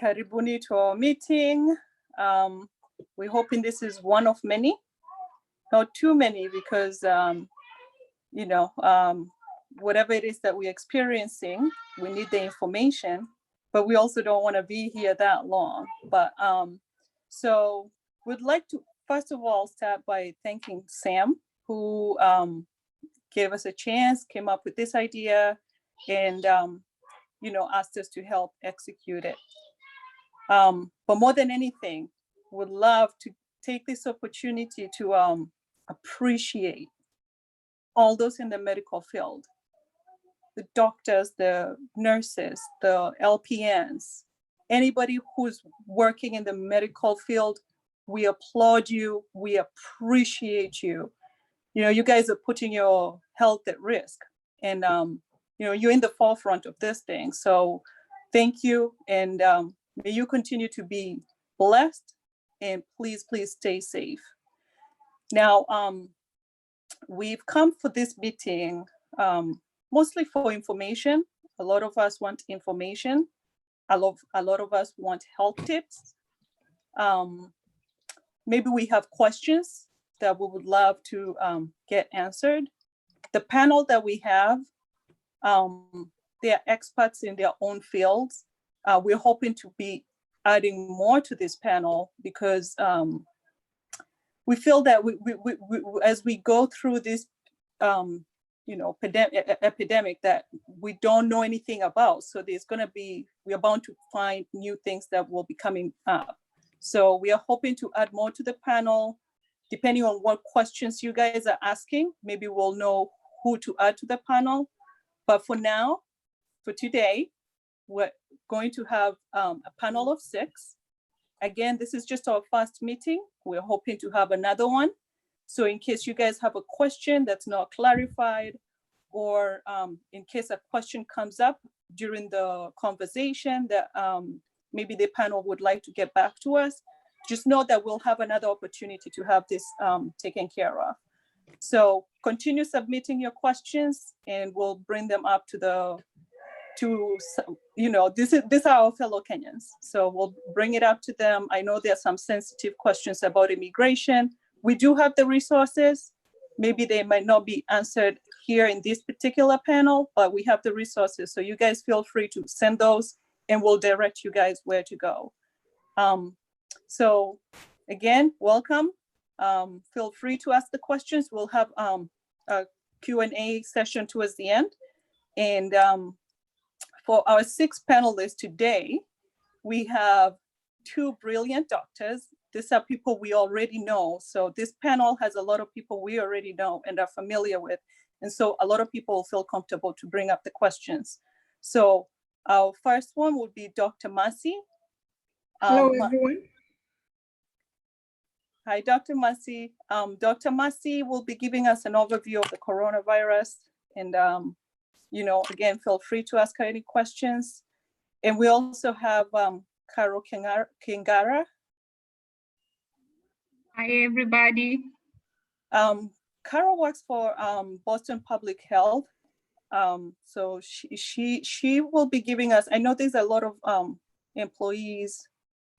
Karibuni to our meeting. We're hoping this is one of many, not too many, because whatever it is that we're experiencing, we need the information, but we also don't want to be here that long. But so we'd like to first of all start by thanking Sam, who gave us a chance, came up with this idea, and asked us to help execute it. But more than anything, would love to take this opportunity to appreciate all those in the medical field, the doctors, the nurses, the LPNs, anybody who's working in the medical field. We applaud you. We appreciate you. You guys are putting your health at risk, and you're in the forefront of this thing. So thank you, and may you continue to be blessed, and please stay safe. Now, we've come for this meeting mostly for information. A lot of us want information. A lot of us want health tips. Maybe we have questions that we would love to get answered. The panel that we have, they are experts in their own fields. We're hoping to be adding more to this panel because we feel that we as we go through this epidemic that we don't know anything about. So we're bound to find new things that will be coming up. So we are hoping to add more to the panel. Depending on what questions you guys are asking, maybe we'll know who to add to the panel. But for now, for today, we're going to have a panel of 6. Again, this is just our first meeting. We're hoping to have another one. So in case you guys have a question that's not clarified, or in case a question comes up during the conversation that maybe the panel would like to get back to us, just know that we'll have another opportunity to have this taken care of. So continue submitting your questions, and we'll bring them up these are our fellow Kenyans. So we'll bring it up to them. I know there's some sensitive questions about immigration. We do have the resources. Maybe they might not be answered here in this particular panel, but we have the resources. So you guys feel free to send those, and we'll direct you guys where to go. So again, welcome. Feel free to ask the questions. We'll have a Q&A session towards the end. And for our 6 panelists today, we have 2 brilliant doctors. These are people we already know. So this panel has a lot of people we already know and are familiar with. And so a lot of people feel comfortable to bring up the questions. So our first one would be Dr. Masi. Hello, everyone. Hi, Dr. Masi. Dr. Masi will be giving us an overview of the coronavirus. And, again, feel free to ask her any questions. And we also have Carol Kingara. Hi, everybody. Carol works for Boston Public Health. So she will be giving us, I know there's a lot of employees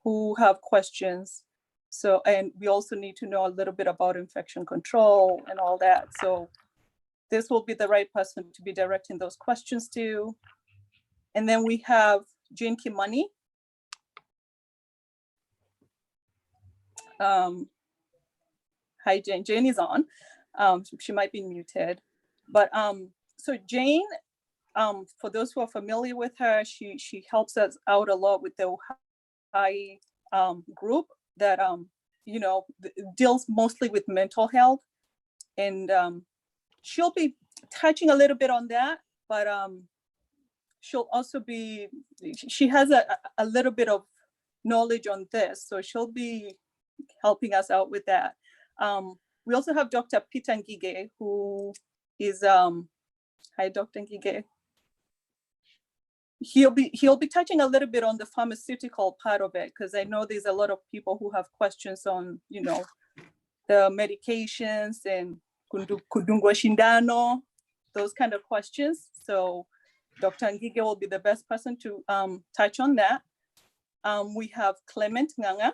who have questions. So, and we also need to know a little bit about infection control and all that. So this will be the right person to be directing those questions to. And then we have Jane Kimani. Hi, Jane. Jane is on. She might be muted. But so Jane, for those who are familiar with her, she helps us out a lot with the high group that deals mostly with mental health, and she'll be touching a little bit on that, but she'll also she has a little bit of knowledge on this, so she'll be helping us out with that. We also have Dr. Peter Ngige, who is hi, Dr. Ngige. He'll be touching a little bit on the pharmaceutical part of it, because I know there's a lot of people who have questions on, the medications and kudungwa shindano, those kind of questions. So Dr. Ngige will be the best person to touch on that. We have Clement Nganga.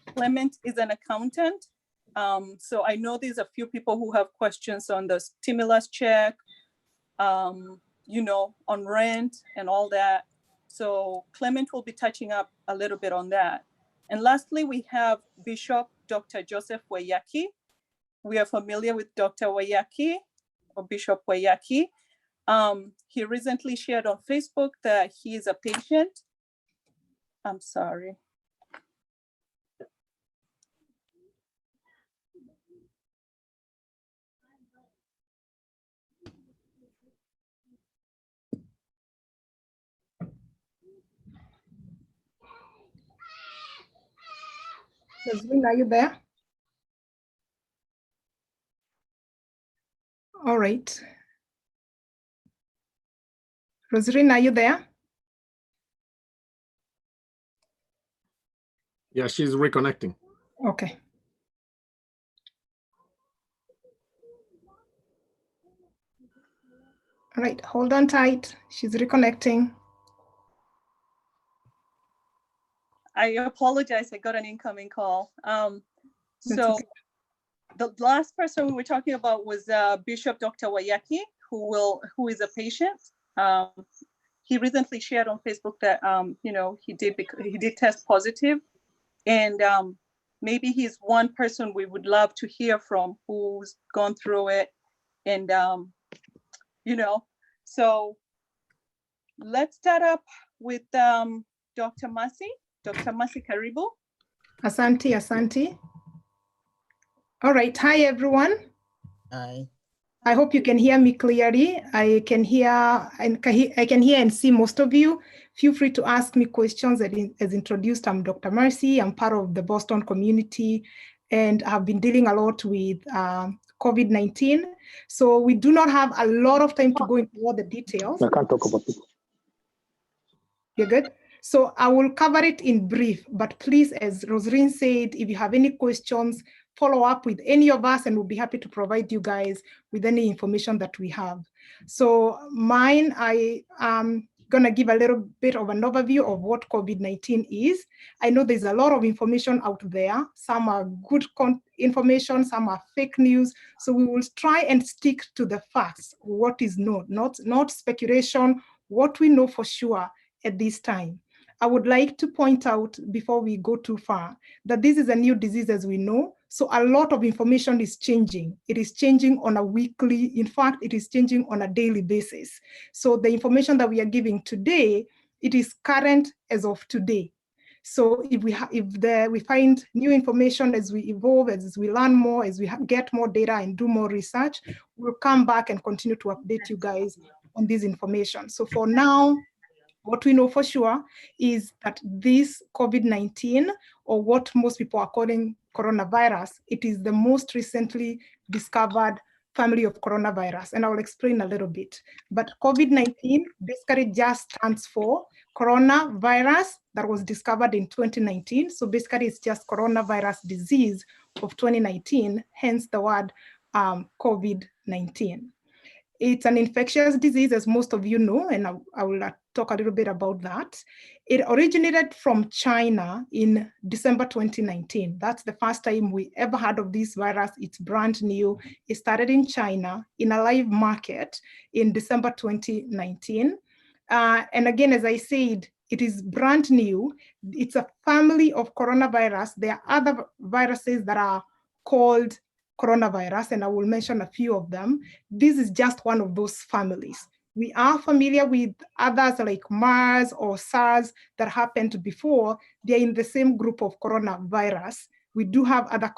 Clement is an accountant. So I know there's a few people who have questions on the stimulus check, you know, on rent and all that. So Clement will be touching up a little bit on that. And lastly, we have Bishop Dr. Joseph Wayaki. We are familiar with Dr. Wayaki or Bishop Wayaki. He recently shared on Facebook that he is a patient. I'm sorry. Rosalind, are you there? All right. Rosalind, are you there? Yeah, she's reconnecting. Okay. All right, hold on tight. She's reconnecting. I apologize, I got an incoming call. That's So okay. the last person we were talking about was Bishop Dr. Wayaki, who is a patient. He recently shared on Facebook that you know, he did test positive, and maybe he's one person we would love to hear from who's gone through it, and you know, so let's start up with Dr. Masi. Dr. Masi, karibu. Asante, Asante. All right, hi everyone. Hi. I hope you can hear me clearly. I can hear and see most of you. Feel free to ask me questions. As introduced, I'm Dr. Mercy. I'm part of the Boston community, and I've been dealing a lot with COVID-19. So we do not have a lot of time to go into all the details. I can't talk about it. You're good? So I will cover it in brief, but please, as Rosalind said, if you have any questions, follow up with any of us and we'll be happy to provide you guys with any information that we have. So mine, I am gonna give a little bit of an overview of what COVID-19 is. I know there's a lot of information out there. Some are good information, some are fake news. So we will try and stick to the facts, what is known, not speculation, what we know for sure at this time. I would like to point out before we go too far that this is a new disease, as we know. So a lot of information is changing. It is changing on a weekly, in fact, it is changing on a daily basis. So the information that we are giving today, it is current as of today. So if we find new information as we evolve, as we learn more, as we get more data and do more research, we'll come back and continue to update you guys on this information. So for now, what we know for sure is that this COVID-19, or what most people are calling coronavirus, it is the most recently discovered family of coronavirus, and I will explain a little bit. But COVID-19 basically just stands for coronavirus that was discovered in 2019. So basically it's just coronavirus disease of 2019, hence the word COVID-19. It's an infectious disease, as most of you know, and I will talk a little bit about that. It originated from China in December 2019. That's the first time we ever heard of this virus. It's brand new. It started in China in a live market in December 2019. And again, as I said, it is brand new. It's a family of coronavirus. There are other viruses that are called coronavirus, and I will mention a few of them. This is just one of those families. We are familiar with others like MERS or SARS that happened before. They're in the same group of coronavirus. We do have other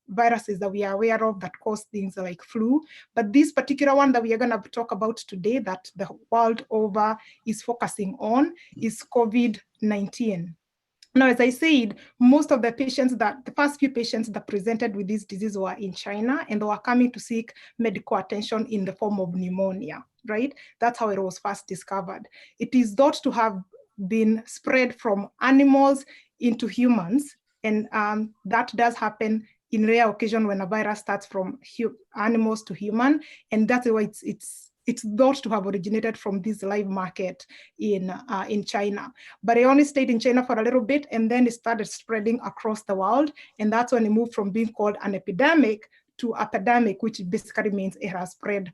viruses that we are aware of that cause things like flu, but this particular one that we are going to talk about today that the world over is focusing on is COVID-19. Now, as I said, most of the first few patients that presented with this disease were in China, and they were coming to seek medical attention in the form of pneumonia, right? That's how it was first discovered. It is thought to have been spread from animals into humans, and that does happen in rare occasion when a virus starts from animals to human, and that's why it's thought to have originated from this live market in China. But it only stayed in China for a little bit, and then it started spreading across the world, and that's when it moved from being called an epidemic to a pandemic, which basically means it has spread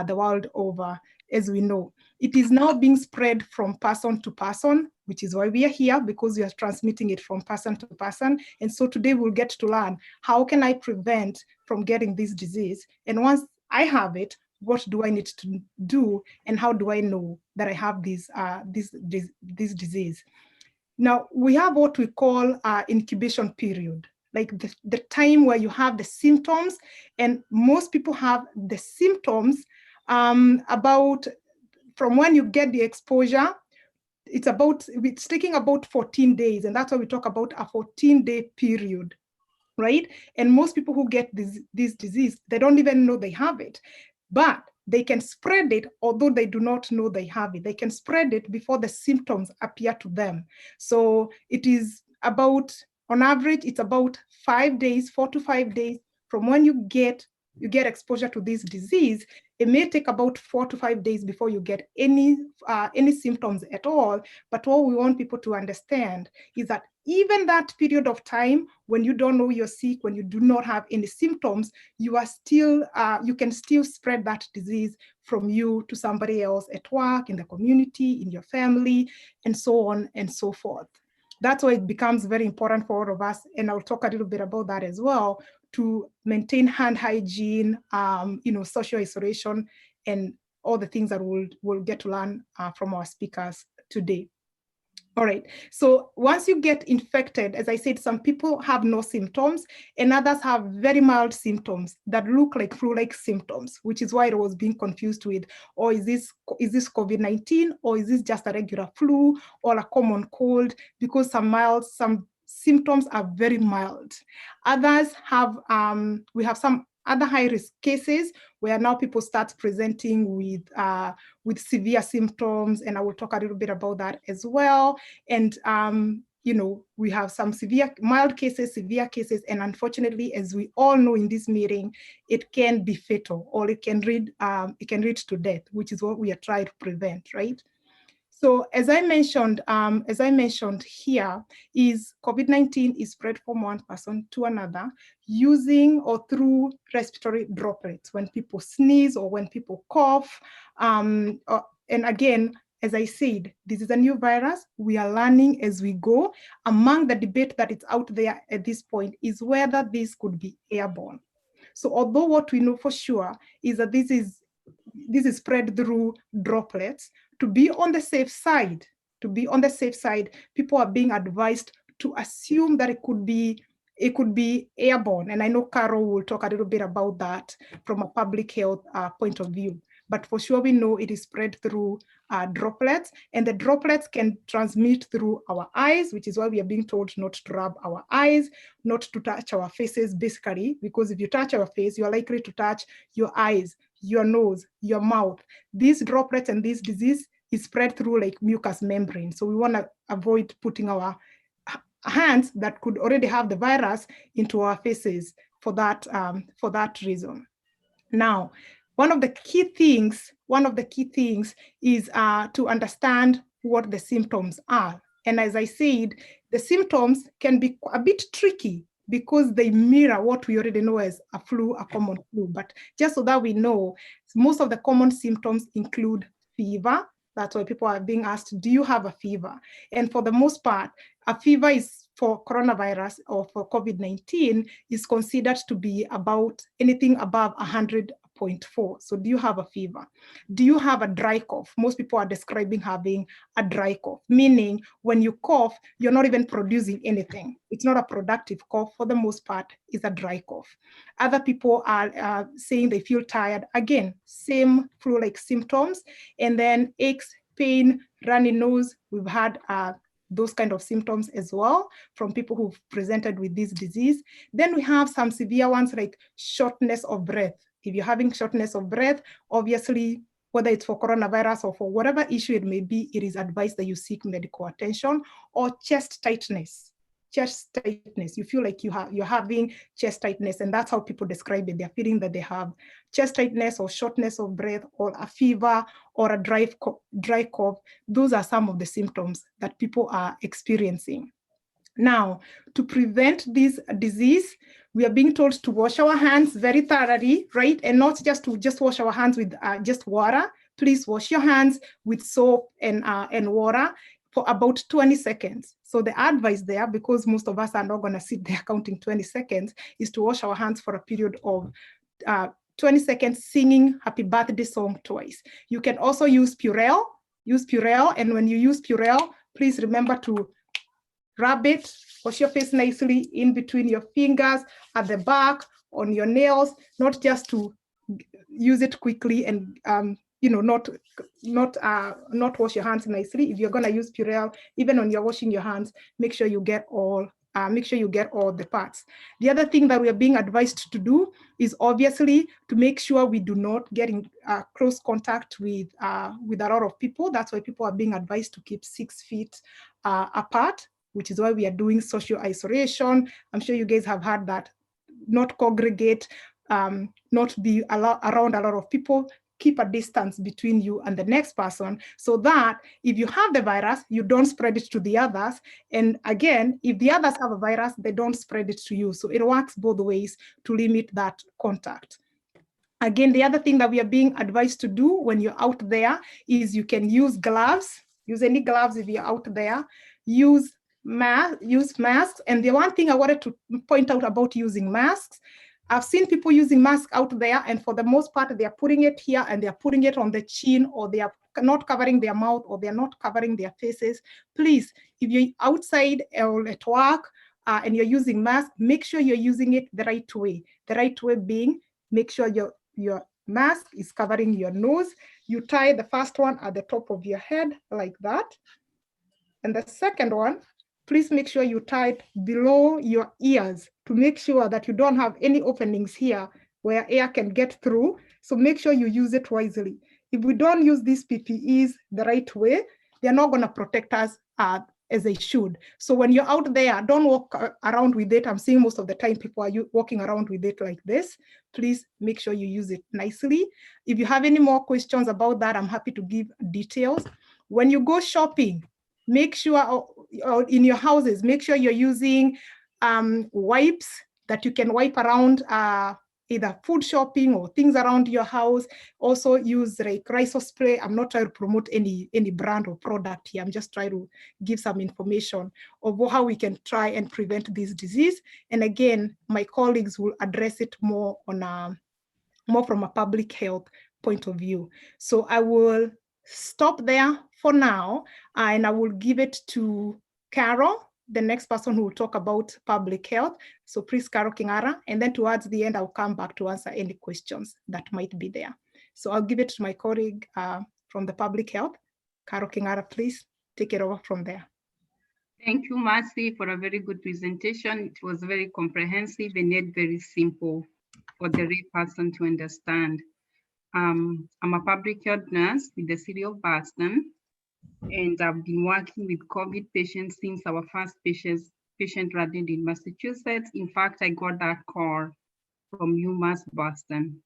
the world over, as we know. It is now being spread from person to person, which is why we are here, because we are transmitting it from person to person. And so today we'll get to learn, how can I prevent from getting this disease? And once I have it, what do I need to do? And how do I know that I have this disease? Now, we have what we call incubation period, like the time where you have the symptoms, and most people have the symptoms about from when you get the exposure. It's taking about 14 days, and that's why we talk about a 14-day period, right? And most people who get this disease, they don't even know they have it, but they can spread it, although they do not know they have it. They can spread it before the symptoms appear to them. So it is about, on average, it's about 5 days, 4 to 5 days from when you get exposure to this disease. It may take about 4 to 5 days before you get any symptoms at all. But what we want people to understand is that even that period of time when you don't know you're sick, when you do not have any symptoms, you are still, you can still spread that disease from you to somebody else at work, in the community, in your family, and so on and so forth. That's why it becomes very important for all of us, and I'll talk a little bit about that as well, to maintain hand hygiene, social isolation, and all the things that we'll get to learn from our speakers today. All right, so once you get infected, as I said, some people have no symptoms and others have very mild symptoms that look like flu-like symptoms, which is why it was being confused with, or is this COVID-19, or is this just a regular flu or a common cold? Because some symptoms are very mild. Others have, we have some other high-risk cases where now people start presenting with severe symptoms, and I will talk a little bit about that as well. And we have some mild cases, severe cases, and unfortunately, as we all know in this meeting, it can be fatal, or it can lead to death, which is what we are trying to prevent, right? So as I mentioned here, is COVID-19 is spread from one person to another using or through respiratory droplets, when people sneeze or when people cough. And again, as I said, this is a new virus. We are learning as we go. Among the debate that is out there at this point is whether this could be airborne. So although what we know for sure is that this is spread through droplets, to be on the safe side, people are being advised to assume that it could be airborne. And I know Carol will talk a little bit about that from a public health point of view. But for sure, we know it is spread through droplets, and the droplets can transmit through our eyes, which is why we are being told not to rub our eyes, not to touch our faces, basically, because if you touch our face, you are likely to touch your eyes, your nose, your mouth. These droplets and this disease is spread through like mucous membrane. So we want to avoid putting our hands that could already have the virus into our faces for that reason. Now, one of the key things is to understand what the symptoms are. And as I said, the symptoms can be a bit tricky because they mirror what we already know as a flu, a common flu. But just so that we know, most of the common symptoms include fever. That's why people are being asked, do you have a fever? And for the most part, a fever is for coronavirus or for COVID-19 is considered to be about anything above 100.4. So do you have a fever? Do you have a dry cough? Most people are describing having a dry cough, meaning when you cough, you're not even producing anything. It's not a productive cough. For the most part, it's a dry cough. Other people are saying they feel tired. Again, same flu-like symptoms. And then aches, pain, runny nose. We've had those kind of symptoms as well from people who've presented with this disease. Then we have some severe ones like shortness of breath. If you're having shortness of breath, obviously, whether it's for coronavirus or for whatever issue it may be, it is advised that you seek medical attention, or chest tightness. chest tightness. You feel like you're having chest tightness, and that's how people describe it. They're feeling that they have chest tightness or shortness of breath or a fever or a dry cough. Those are some of the symptoms that people are experiencing. Now, to prevent this disease, we are being told to wash our hands very thoroughly, right? And not just to wash our hands with just water. Please wash your hands with soap and water for about 20 seconds. So the advice there, because most of us are not going to sit there counting 20 seconds, is to wash our hands for a period of 20 seconds, singing happy birthday song twice. You can also use Purell. And when you use Purell, please remember to rub it, wash your face nicely in between your fingers, at the back, on your nails, not just to use it quickly and not wash your hands nicely. If you're going to use Purell, even when you're washing your hands, make sure you get all the parts. The other thing that we are being advised to do is obviously to make sure we do not get in close contact with a lot of people. That's why people are being advised to keep 6 feet apart, which is why we are doing social isolation. I'm sure you guys have heard that. Not congregate, not be around a lot of people. Keep a distance between you and the next person, so that if you have the virus, you don't spread it to the others. And again, if the others have a virus, they don't spread it to you. So it works both ways to limit that contact. Again, the other thing that we are being advised to do when you're out there is you can use gloves. Use any gloves if you're out there. Use masks. And the one thing I wanted to point out about using masks, I've seen people using masks out there, and for the most part, they are putting it here and they are putting it on the chin, or they are not covering their mouth, or they're not covering their faces. Please, if you're outside or at work and you're using masks, make sure you're using it the right way. The right way being, make sure your mask is covering your nose. You tie the first one at the top of your head like that. And the second one, please make sure you tie it below your ears to make sure that you don't have any openings here where air can get through. So make sure you use it wisely. If we don't use these PPEs the right way, they're not going to protect us as they should. So when you're out there, don't walk around with it. I'm seeing most of the time people are walking around with it like this. Please make sure you use it nicely. If you have any more questions about that, I'm happy to give details. When you go shopping, make sure in your houses, make sure you're using wipes that you can wipe around either food shopping or things around your house. Also use like Rhino spray. I'm not trying to promote any brand or product here. I'm just trying to give some information of how we can try and prevent this disease. And again, my colleagues will address it more on more from a public health point of view. So I will stop there for now, and I will give it to Carol, the next person who will talk about public health. So please, Carol Kingara, and then towards the end, I'll come back to answer any questions that might be there. So I'll give it to my colleague from the public health. Carol Kingara, please take it over from there. Thank you, Marcy, for a very good presentation. It was very comprehensive and yet very simple for the lay person to understand. I'm a public health nurse with the city of Boston, and I've been working with COVID patients since our first patient landed in Massachusetts. In fact, I got that call from UMass Boston.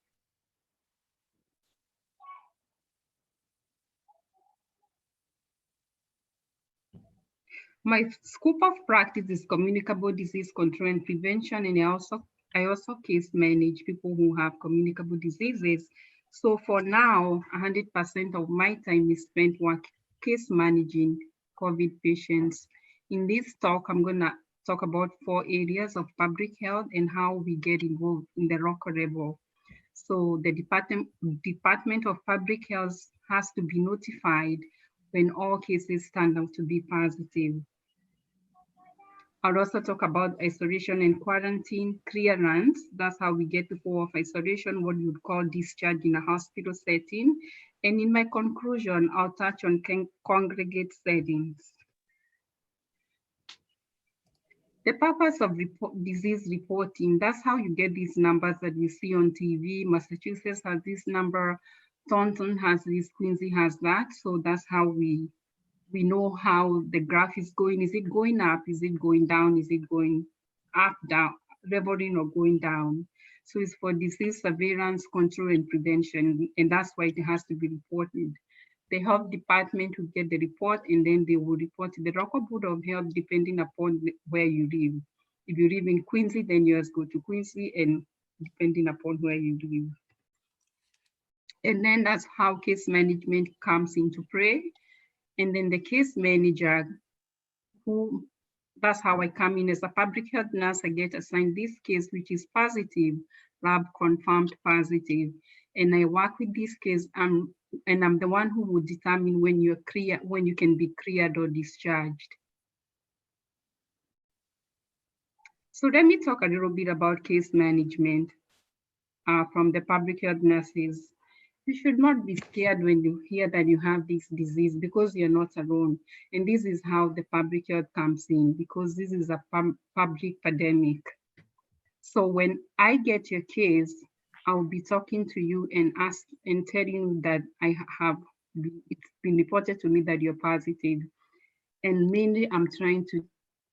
My scope of practice is communicable disease control and prevention, and I also case manage people who have communicable diseases. So for now, 100% of my time is spent case managing COVID patients. In this talk, I'm gonna talk about 4 areas of public health and how we get involved in the local level. So the Department of Public Health has to be notified when all cases turn out to be positive. I'll also talk about isolation and quarantine clearance. That's how we get to go off isolation, what you would call discharge in a hospital setting. And in my conclusion, I'll touch on congregate settings. The purpose of disease reporting, that's how you get these numbers that you see on TV. Massachusetts has this number, Taunton has this, Quincy has that. So that's how we We know how the graph is going. Is it going up? Is it going down? Is it going up, down, levering or going down? So it's for disease surveillance, control, and prevention. And that's why it has to be reported. The health department will get the report, and then they will report to the local board of health depending upon where you live. If you live in Quincy, then you just go to Quincy, and depending upon where you live. And then that's how case management comes into play. And then the case manager, that's how I come in as a public health nurse. I get assigned this case, which is positive, lab confirmed positive. And I work with this case, and I'm the one who will determine when you're clear, when you can be cleared or discharged. So let me talk a little bit about case management from the public health nurses. You should not be scared when you hear that you have this disease, because you're not alone. And this is how the public health comes in, because this is a public pandemic. So when I get your case, I'll be talking to you and telling you that it's been reported to me that you're positive. And mainly I'm trying to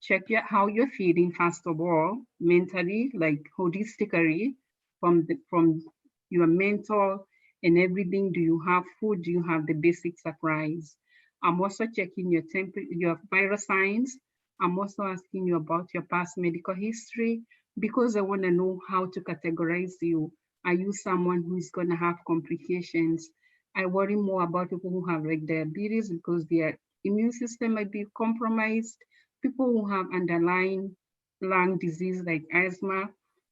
check how you're feeling, first of all, mentally, like holistically, from your mental and everything. Do you have food? Do you have the basic supplies? I'm also checking your temperature, your viral signs. I'm also asking you about your past medical history, because I want to know how to categorize you. Are you someone who is going to have complications? I worry more about people who have like diabetes, because their immune system might be compromised, people who have underlying lung disease like asthma,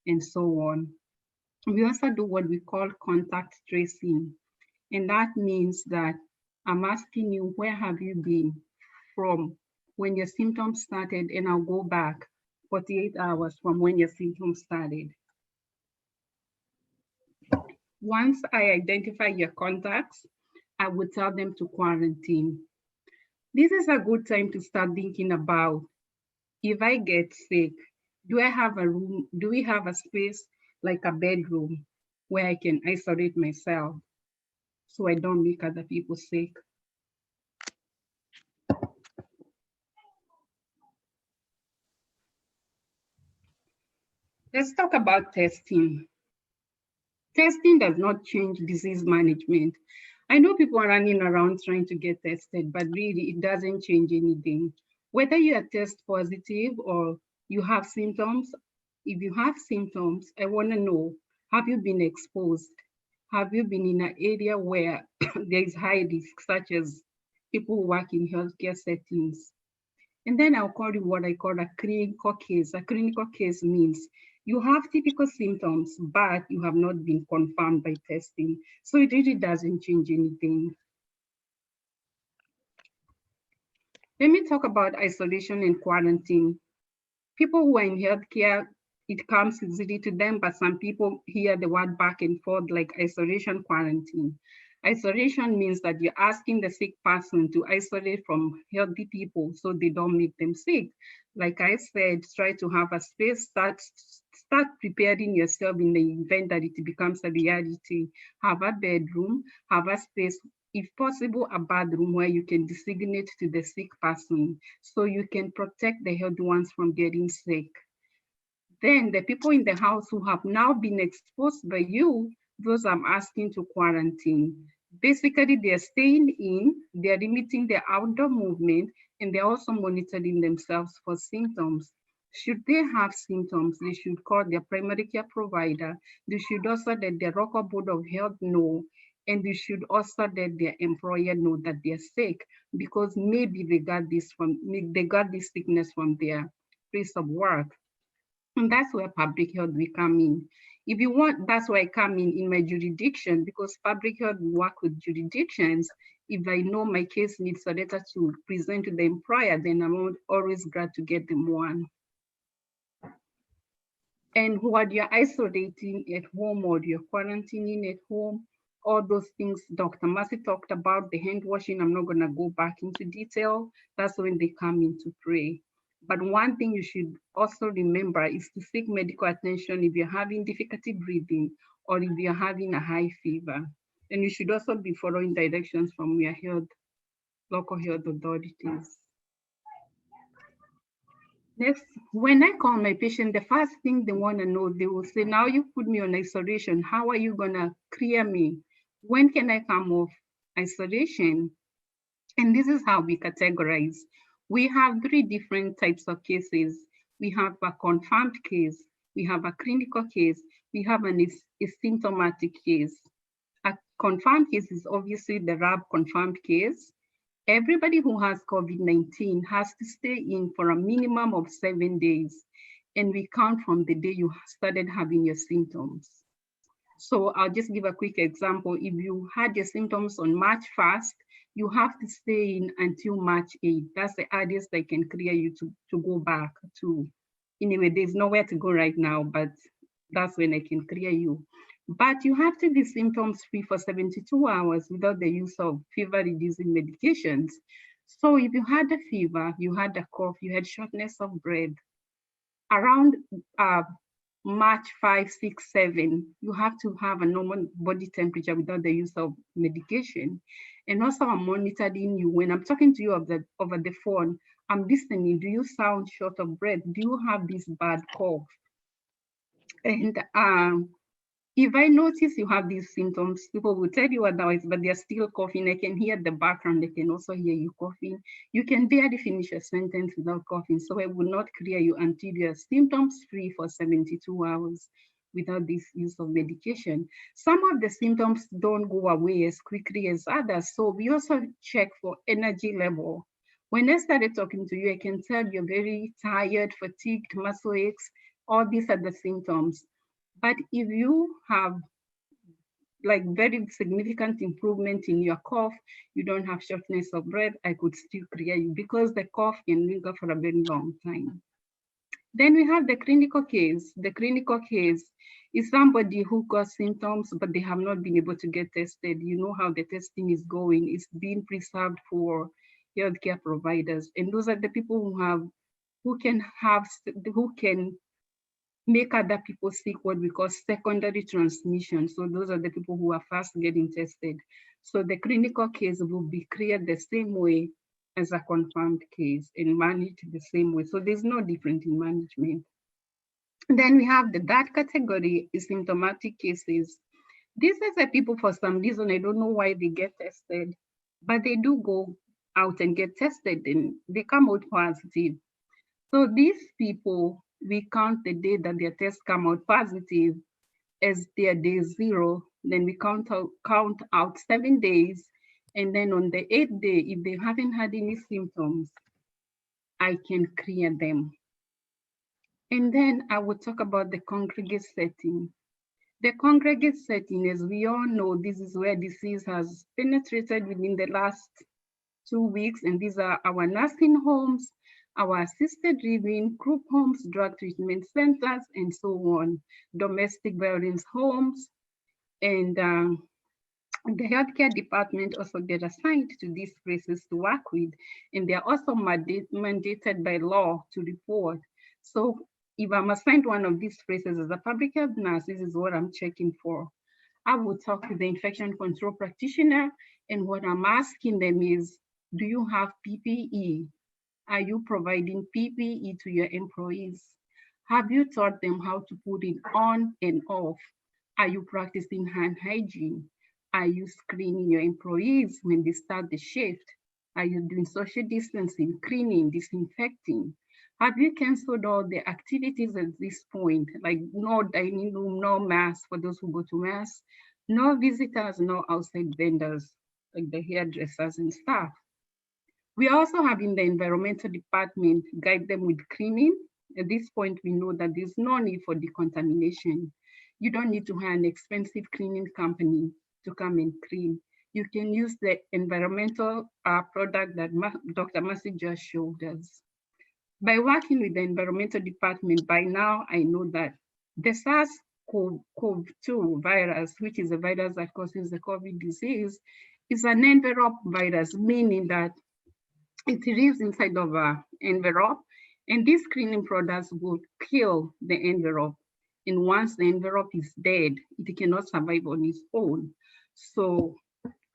and so on. We also do what we call contact tracing. And that means that I'm asking you, where have you been from when your symptoms started? And I'll go back 48 hours from when your symptoms started. Once I identify your contacts, I will tell them to quarantine. This is a good time to start thinking about, if I get sick, do I have a room? Do we have a space like a bedroom where I can isolate myself so I don't make other people sick? Let's talk about testing. Testing does not change disease management. I know people are running around trying to get tested, but really it doesn't change anything. Whether you are test positive or you have symptoms, if you have symptoms, I want to know, have you been exposed? Have you been in an area where there is high risk, such as people who work in healthcare settings? And then I'll call you what I call a clinical case. A clinical case means you have typical symptoms, but you have not been confirmed by testing. So it really doesn't change anything. Let me talk about isolation and quarantine. People who are in healthcare, it comes easily to them, but some people hear the word back and forth, like isolation, quarantine. Isolation means that you're asking the sick person to isolate from healthy people so they don't make them sick. Like I said, try to have a space, start preparing yourself in the event that it becomes a reality. Have a bedroom, have a space, if possible, a bathroom where you can designate to the sick person so you can protect the healthy ones from getting sick. Then the people in the house who have now been exposed by you, those I'm asking to quarantine. Basically, they're staying in, they're limiting their outdoor movement, and they're also monitoring themselves for symptoms. Should they have symptoms, they should call their primary care provider. They should also let their local board of health know, and they should also let their employer know that they're sick, because maybe they got this sickness from their place of work. And that's where public health will come in. If you want, that's where I come in my jurisdiction, because public health will work with jurisdictions. If I know my case needs a letter to present to the employer, then I'm always glad to get them one. And what you're isolating at home or you're quarantining at home, all those things Dr. Massey talked about, the hand washing, I'm not gonna go back into detail. That's when they come into play. But one thing you should also remember is to seek medical attention if you're having difficulty breathing or if you're having a high fever. And you should also be following directions from your health local health authorities. Next, when I call my patient, the first thing they want to know, they will say, now you put me on isolation. How are you going to clear me? When can I come off isolation? And this is how we categorize. We have 3 different types of cases. We have a confirmed case, we have a clinical case, we have an asymptomatic case. A confirmed case is obviously the RAB confirmed case. Everybody who has COVID-19 has to stay in for a minimum of 7 days. And we count from the day you started having your symptoms. So I'll just give a quick example. If you had your symptoms on March 1st, you have to stay in until March 8th. That's the earliest they can clear you to go back to. Anyway, there's nowhere to go right now, but that's when I can clear you. But you have to be symptoms free for 72 hours without the use of fever reducing medications. So if you had a fever, you had a cough, you had shortness of breath, around March 5, 6, 7, you have to have a normal body temperature without the use of medication. And also I'm monitoring you. When I'm talking to you over the phone, I'm listening. Do you sound short of breath? Do you have this bad cough? And if I notice you have these symptoms, people will tell you otherwise, but they're still coughing. I can hear the background. They can also hear you coughing. You can barely finish a sentence without coughing. So I will not clear you until you're symptoms free for 72 hours without this use of medication. Some of the symptoms don't go away as quickly as others. So we also check for energy level. When I started talking to you, I can tell you're very tired, fatigued, muscle aches. All these are the symptoms. But if you have like very significant improvement in your cough, you don't have shortness of breath, I could still clear you because the cough can linger for a very long time. Then we have the clinical case. The clinical case is somebody who got symptoms, but they have not been able to get tested. You know how the testing is going. It's being preserved for healthcare providers. And those are the people who can make other people sick, what we call secondary transmission. So those are the people who are first getting tested. So the clinical case will be cleared the same way as a confirmed case and managed the same way. So there's no difference in management. Then we have the third category, is symptomatic cases. These are the people, for some reason, I don't know why they get tested, but they do go out and get tested and they come out positive. So these people, we count the day that their tests come out positive as their day 0. Then we count out 7 days. And then on the 8th day, if they haven't had any symptoms, I can clear them. And then I will talk about the congregate setting. The congregate setting, as we all know, this is where disease has penetrated within the last 2 weeks. And these are our nursing homes, our assisted living, group homes, drug treatment centers, and so on, domestic violence homes. And the healthcare department also get assigned to these places to work with, and they're also mandated by law to report. So if I'm assigned one of these places as a public health nurse, this is what I'm checking for. I will talk to the infection control practitioner, and what I'm asking them is, do you have PPE? Are you providing PPE to your employees? Have you taught them how to put it on and off? Are you practicing hand hygiene? Are you screening your employees when they start the shift? Are you doing social distancing, cleaning, disinfecting? Have you canceled all the activities at this point, like no dining room, no mass for those who go to mass, no visitors, no outside vendors, like the hairdressers and staff? We also have in the environmental department guide them with cleaning. At this point, we know that there's no need for decontamination. You don't need to hire an expensive cleaning company to come and clean. You can use the environmental product that Dr. Massey just showed us. By working with the environmental department, by now I know that the SARS-CoV-2 virus, which is a virus that causes the COVID disease, is an envelope virus, meaning that it lives inside of an envelope, and these cleaning products will kill the envelope. And once the envelope is dead, it cannot survive on its own. So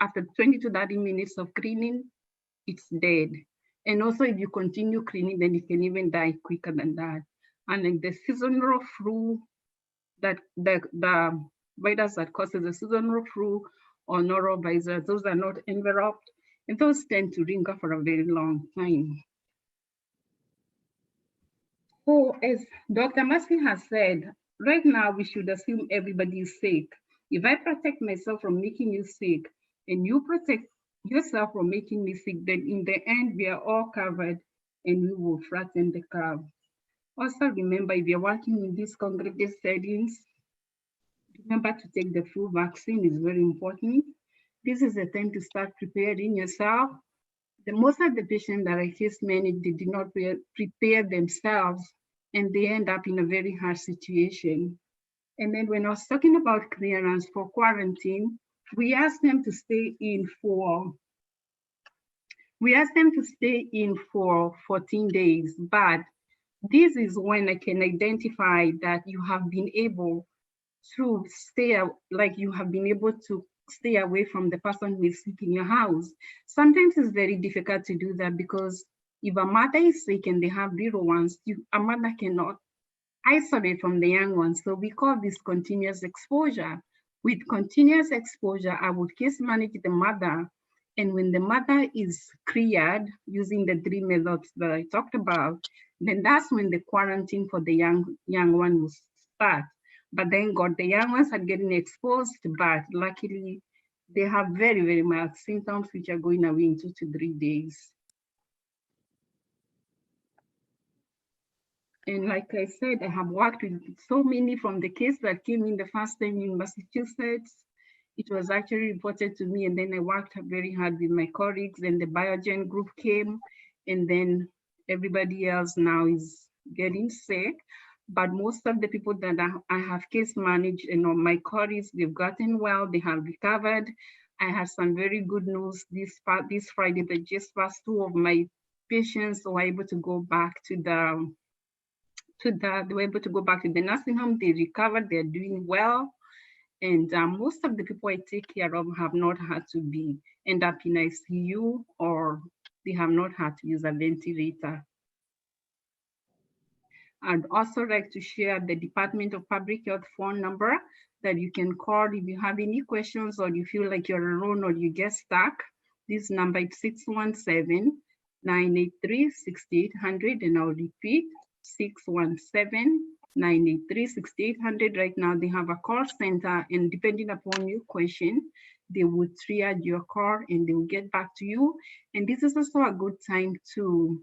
after 20 to 30 minutes of cleaning, it's dead. And also if you continue cleaning, then it can even die quicker than that. And like the seasonal flu, that the virus that causes the seasonal flu or norovirus, those are not enveloped, and those tend to linger for a very long time. So as Dr. Massey has said, right now we should assume everybody is sick. If I protect myself from making you sick and you protect yourself from making me sick, then in the end we are all covered and we will flatten the curve. Also remember, if you're working in these congregate settings, remember to take the flu vaccine, is very important. This is the time to start preparing yourself. Most of the patients that I case managed, they did not prepare themselves and they end up in a very hard situation. And then when I was talking about clearance for quarantine, we asked them to stay in for 14 days, but this is when I can identify that you have been able to stay, like you have been able to stay away from the person who is sick in your house. Sometimes it's very difficult to do that because if a mother is sick and they have little ones, a mother cannot isolate from the young ones. So we call this continuous exposure. With continuous exposure, I would case manage the mother. And when the mother is cleared using the 3 methods that I talked about, then that's when the quarantine for the young one will start. But then the young ones are getting exposed, but luckily they have very, very mild symptoms which are going away in 2 to 3 days. And like I said, I have worked with so many from the case that came in the first time in Massachusetts. It was actually reported to me, and then I worked very hard with my colleagues, and the Biogen group came, and then everybody else now is getting sick. But most of the people that I have case managed, my colleagues, they've gotten well, they have recovered. I have some very good news this Friday that just passed. 2 of my patients were able to go back to the nursing home. They recovered, they're doing well. And most of the people I take care of have not had to end up in ICU, or they have not had to use a ventilator. I'd also like to share the Department of Public Health phone number that you can call if you have any questions or you feel like you're alone or you get stuck. This number is 617-983-6800, and I'll repeat, 617-983-6800. Right now they have a call center, and depending upon your question, they will triage your call and they will get back to you. And this is also a good time to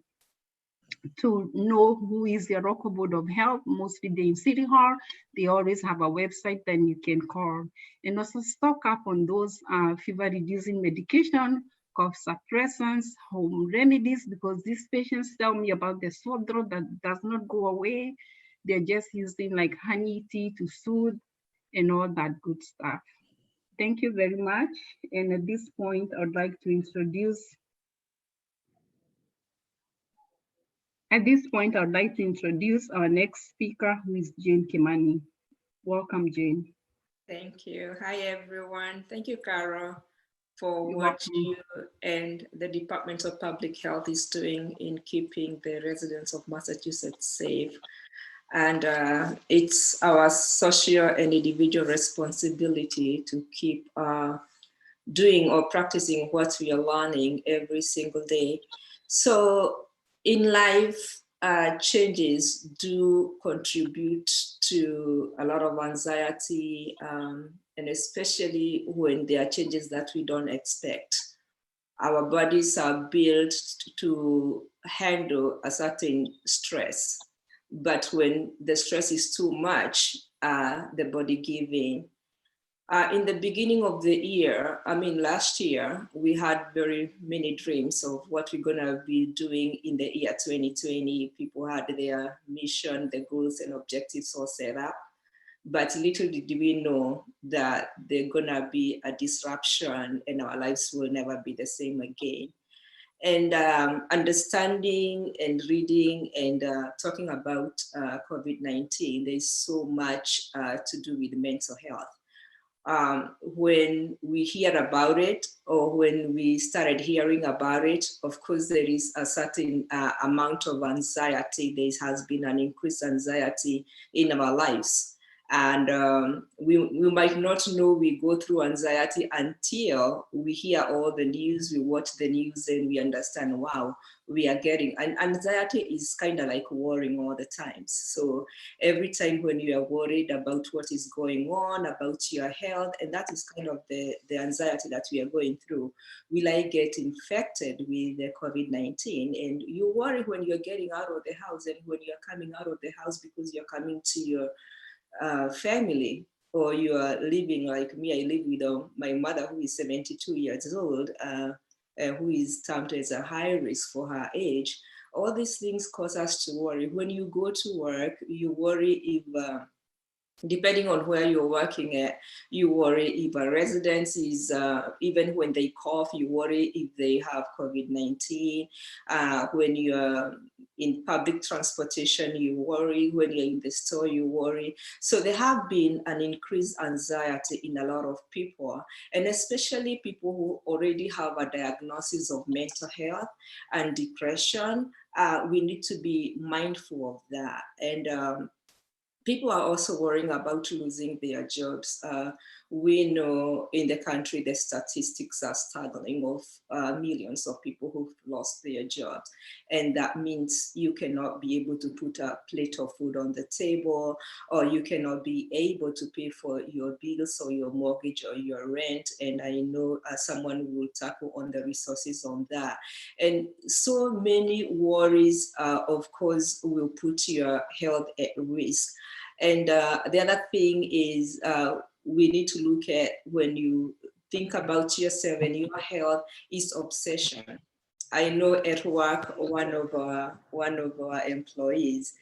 know who is your local board of health. Mostly they're in City Hall. They always have a website that you can call. And also stock up on those fever-reducing medication, cough suppressants, home remedies, because these patients tell me about the sore throat that does not go away. They're just using like honey tea to soothe and all that good stuff. Thank you very much. And at this point, I'd like to introduce our next speaker, who is Jane Kimani. Welcome, Jane. Thank you. Hi, everyone. Thank you, Carol, for what you and the Department of Public Health is doing in keeping the residents of Massachusetts safe. And it's our social and individual responsibility to keep doing or practicing what we are learning every single day. So in life, changes do contribute to a lot of anxiety, and especially when there are changes that we don't expect. Our bodies are built to handle a certain stress, but when the stress is too much, the body gives in. In the beginning of the year, last year, we had very many dreams of what we're gonna be doing in the year 2020. People had their mission, the goals and objectives all set up, but little did we know that there's gonna be a disruption and our lives will never be the same again. And understanding and reading and talking about COVID-19, there's so much to do with mental health. when we hear about it, or when we started hearing about it, of course, there is a certain amount of anxiety. There has been an increased anxiety in our lives. And we might not know we go through anxiety until we hear all the news, we watch the news, and we understand, wow, we are getting, and anxiety is kind of like worrying all the time. So every time when you are worried about what is going on, about your health, and that is kind of the anxiety that we are going through, we like get infected with the COVID-19, and you worry when you're getting out of the house and when you're coming out of the house because you're coming to your family, or you are living like me. I live with my mother, who is 72 years old, who is termed as a high risk for her age. All these things cause us to worry. When you go to work, you worry if, depending on where you're working at, you worry if a resident is, even when they cough, you worry if they have COVID-19. When you're in public transportation, you worry. When you're in the store, you worry. So there have been an increased anxiety in a lot of people, and especially people who already have a diagnosis of mental health and depression. We need to be mindful of that. And people are also worrying about losing their jobs. We know in the country, the statistics are staggering of millions of people who've lost their jobs. And that means you cannot be able to put a plate of food on the table, or you cannot be able to pay for your bills or your mortgage or your rent. And I know someone will tackle on the resources on that. And so many worries, of course, will put your health at risk. And the other thing is we need to look at, when you think about yourself and your health, is obsession. I know at work, one of our employees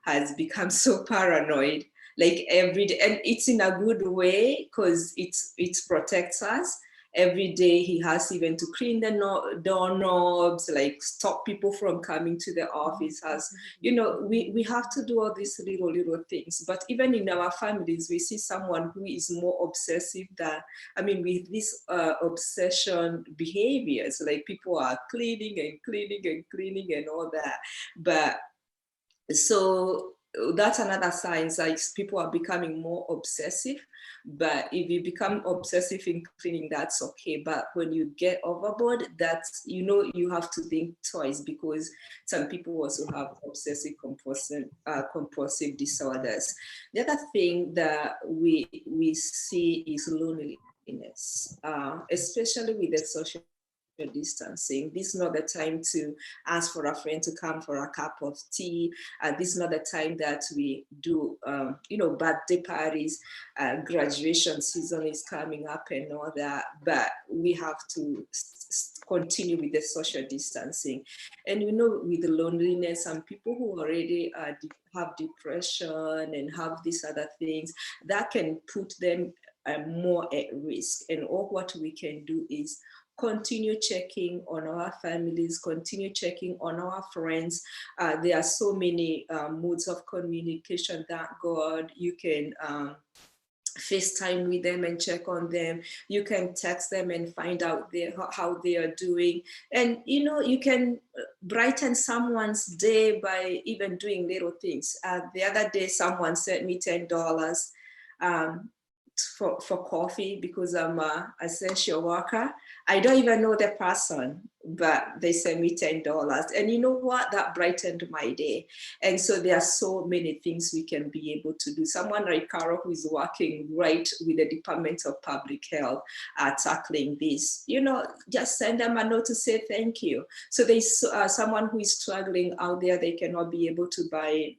has become so paranoid, like every day, and it's in a good way, because it protects us. Every day he has even to clean the doorknobs, like stop people from coming to the office. We have to do all these little things. But even in our families, we see someone who is more obsessive with this obsession behaviors, like people are cleaning and all that. But so that's another sign, like people are becoming more obsessive. But if you become obsessive in cleaning, that's okay. But when you get overboard, that's, you have to think twice, because some people also have obsessive compulsive disorders. The other thing that we see is loneliness, especially with the social distancing. This is not the time to ask for a friend to come for a cup of tea. This is not the time that we do, birthday parties. Graduation season is coming up and all that, but we have to continue with the social distancing. And with the loneliness, some people who already have depression and have these other things, that can put them more at risk. And all what we can do is continue checking on our families, continue checking on our friends. There are so many modes of communication, thank God. You can FaceTime with them and check on them. You can text them and find out how they are doing. And you can brighten someone's day by even doing little things. The other day, someone sent me $10 for coffee, because I'm an essential worker. I don't even know the person, but they sent me $10. And you know what? That brightened my day. And so there are so many things we can be able to do. Someone like Carol, who is working right with the Department of Public Health, tackling this, just send them a note to say thank you. So there's someone who is struggling out there, they cannot be able to buy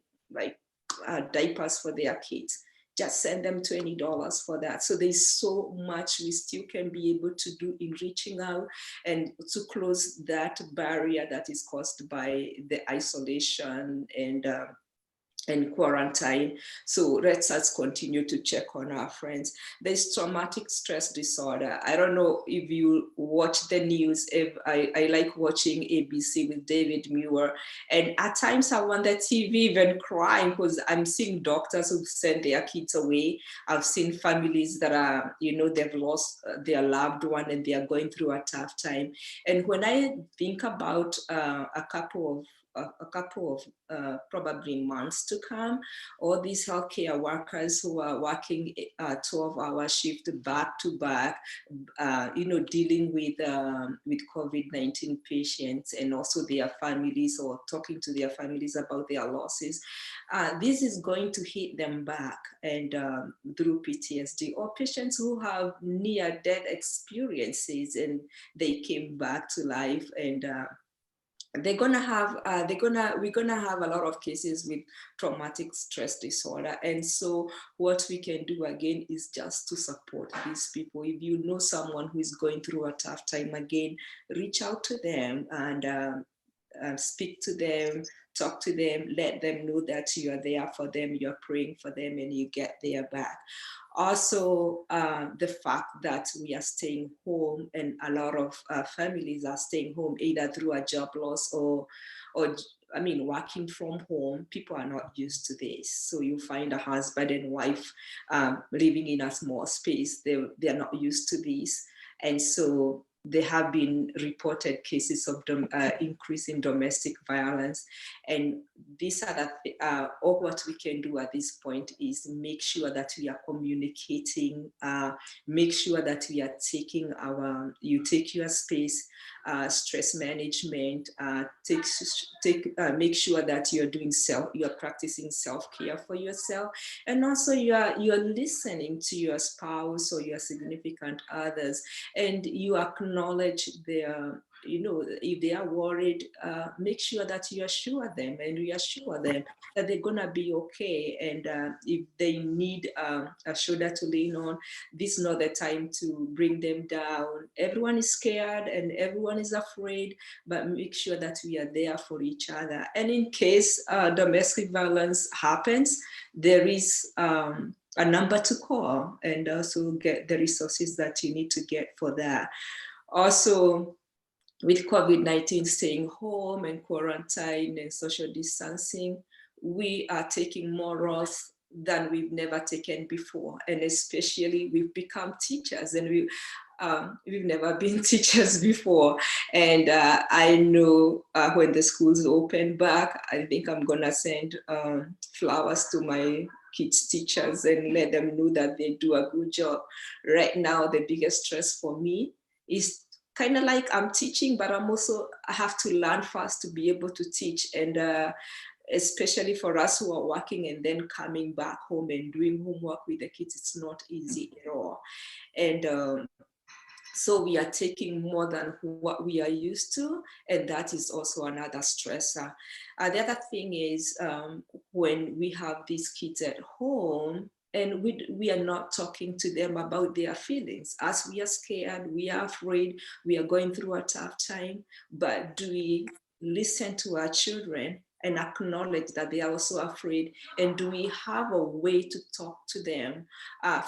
diapers for their kids. Just send them $20 for that. So there's so much we still can be able to do in reaching out and to close that barrier that is caused by the isolation and and quarantine. So let's us continue to check on our friends. There's traumatic stress disorder. I don't know if you watch the news. If I like watching ABC with David Muir, and at times I'm on the TV even crying because I'm seeing doctors who've sent their kids away. I've seen families that are, they've lost their loved one and they are going through a tough time. And when I think about a couple of probably months to come, all these healthcare workers who are working 12-hour shift back to back, dealing with COVID-19 patients and also their families, or talking to their families about their losses, this is going to hit them back and through PTSD, or patients who have near-death experiences and they came back to life, and we're gonna have a lot of cases with traumatic stress disorder. And so what we can do again is just to support these people. If you know someone who is going through a tough time, again, reach out to them and speak to them, talk to them, let them know that you are there for them, you're praying for them, and you get their back. Also, the fact that we are staying home, and a lot of families are staying home either through a job loss or working from home. People are not used to this. So you find a husband and wife living in a small space. They're not used to this. And so there have been reported cases of increase in domestic violence. And these are all what we can do at this point is make sure that we are communicating, make sure that we are taking you take your space, stress management, make sure that you're practicing self-care for yourself, and also you're listening to your spouse or your significant others, and you acknowledge their, if they are worried, make sure that you assure them and reassure them that they're gonna be okay. And if they need a shoulder to lean on, this is not the time to bring them down. Everyone is scared and everyone is afraid, but make sure that we are there for each other. And in case domestic violence happens, there is a number to call, and also get the resources that you need to get for that. Also, with COVID-19 staying home and quarantine and social distancing, we are taking more roles than we've never taken before. And especially we've become teachers, and we've never been teachers before. And I know when the schools open back, I think I'm gonna send flowers to my kids' teachers and let them know that they do a good job. Right now, the biggest stress for me is kind of like I'm teaching, but I have to learn fast to be able to teach. And especially for us who are working and then coming back home and doing homework with the kids, it's not easy at all. And so we are taking more than what we are used to, and that is also another stressor. The other thing is when we have these kids at home, and we are not talking to them about their feelings. As we are scared, we are afraid, we are going through a tough time, but do we listen to our children and acknowledge that they are also afraid? And do we have a way to talk to them?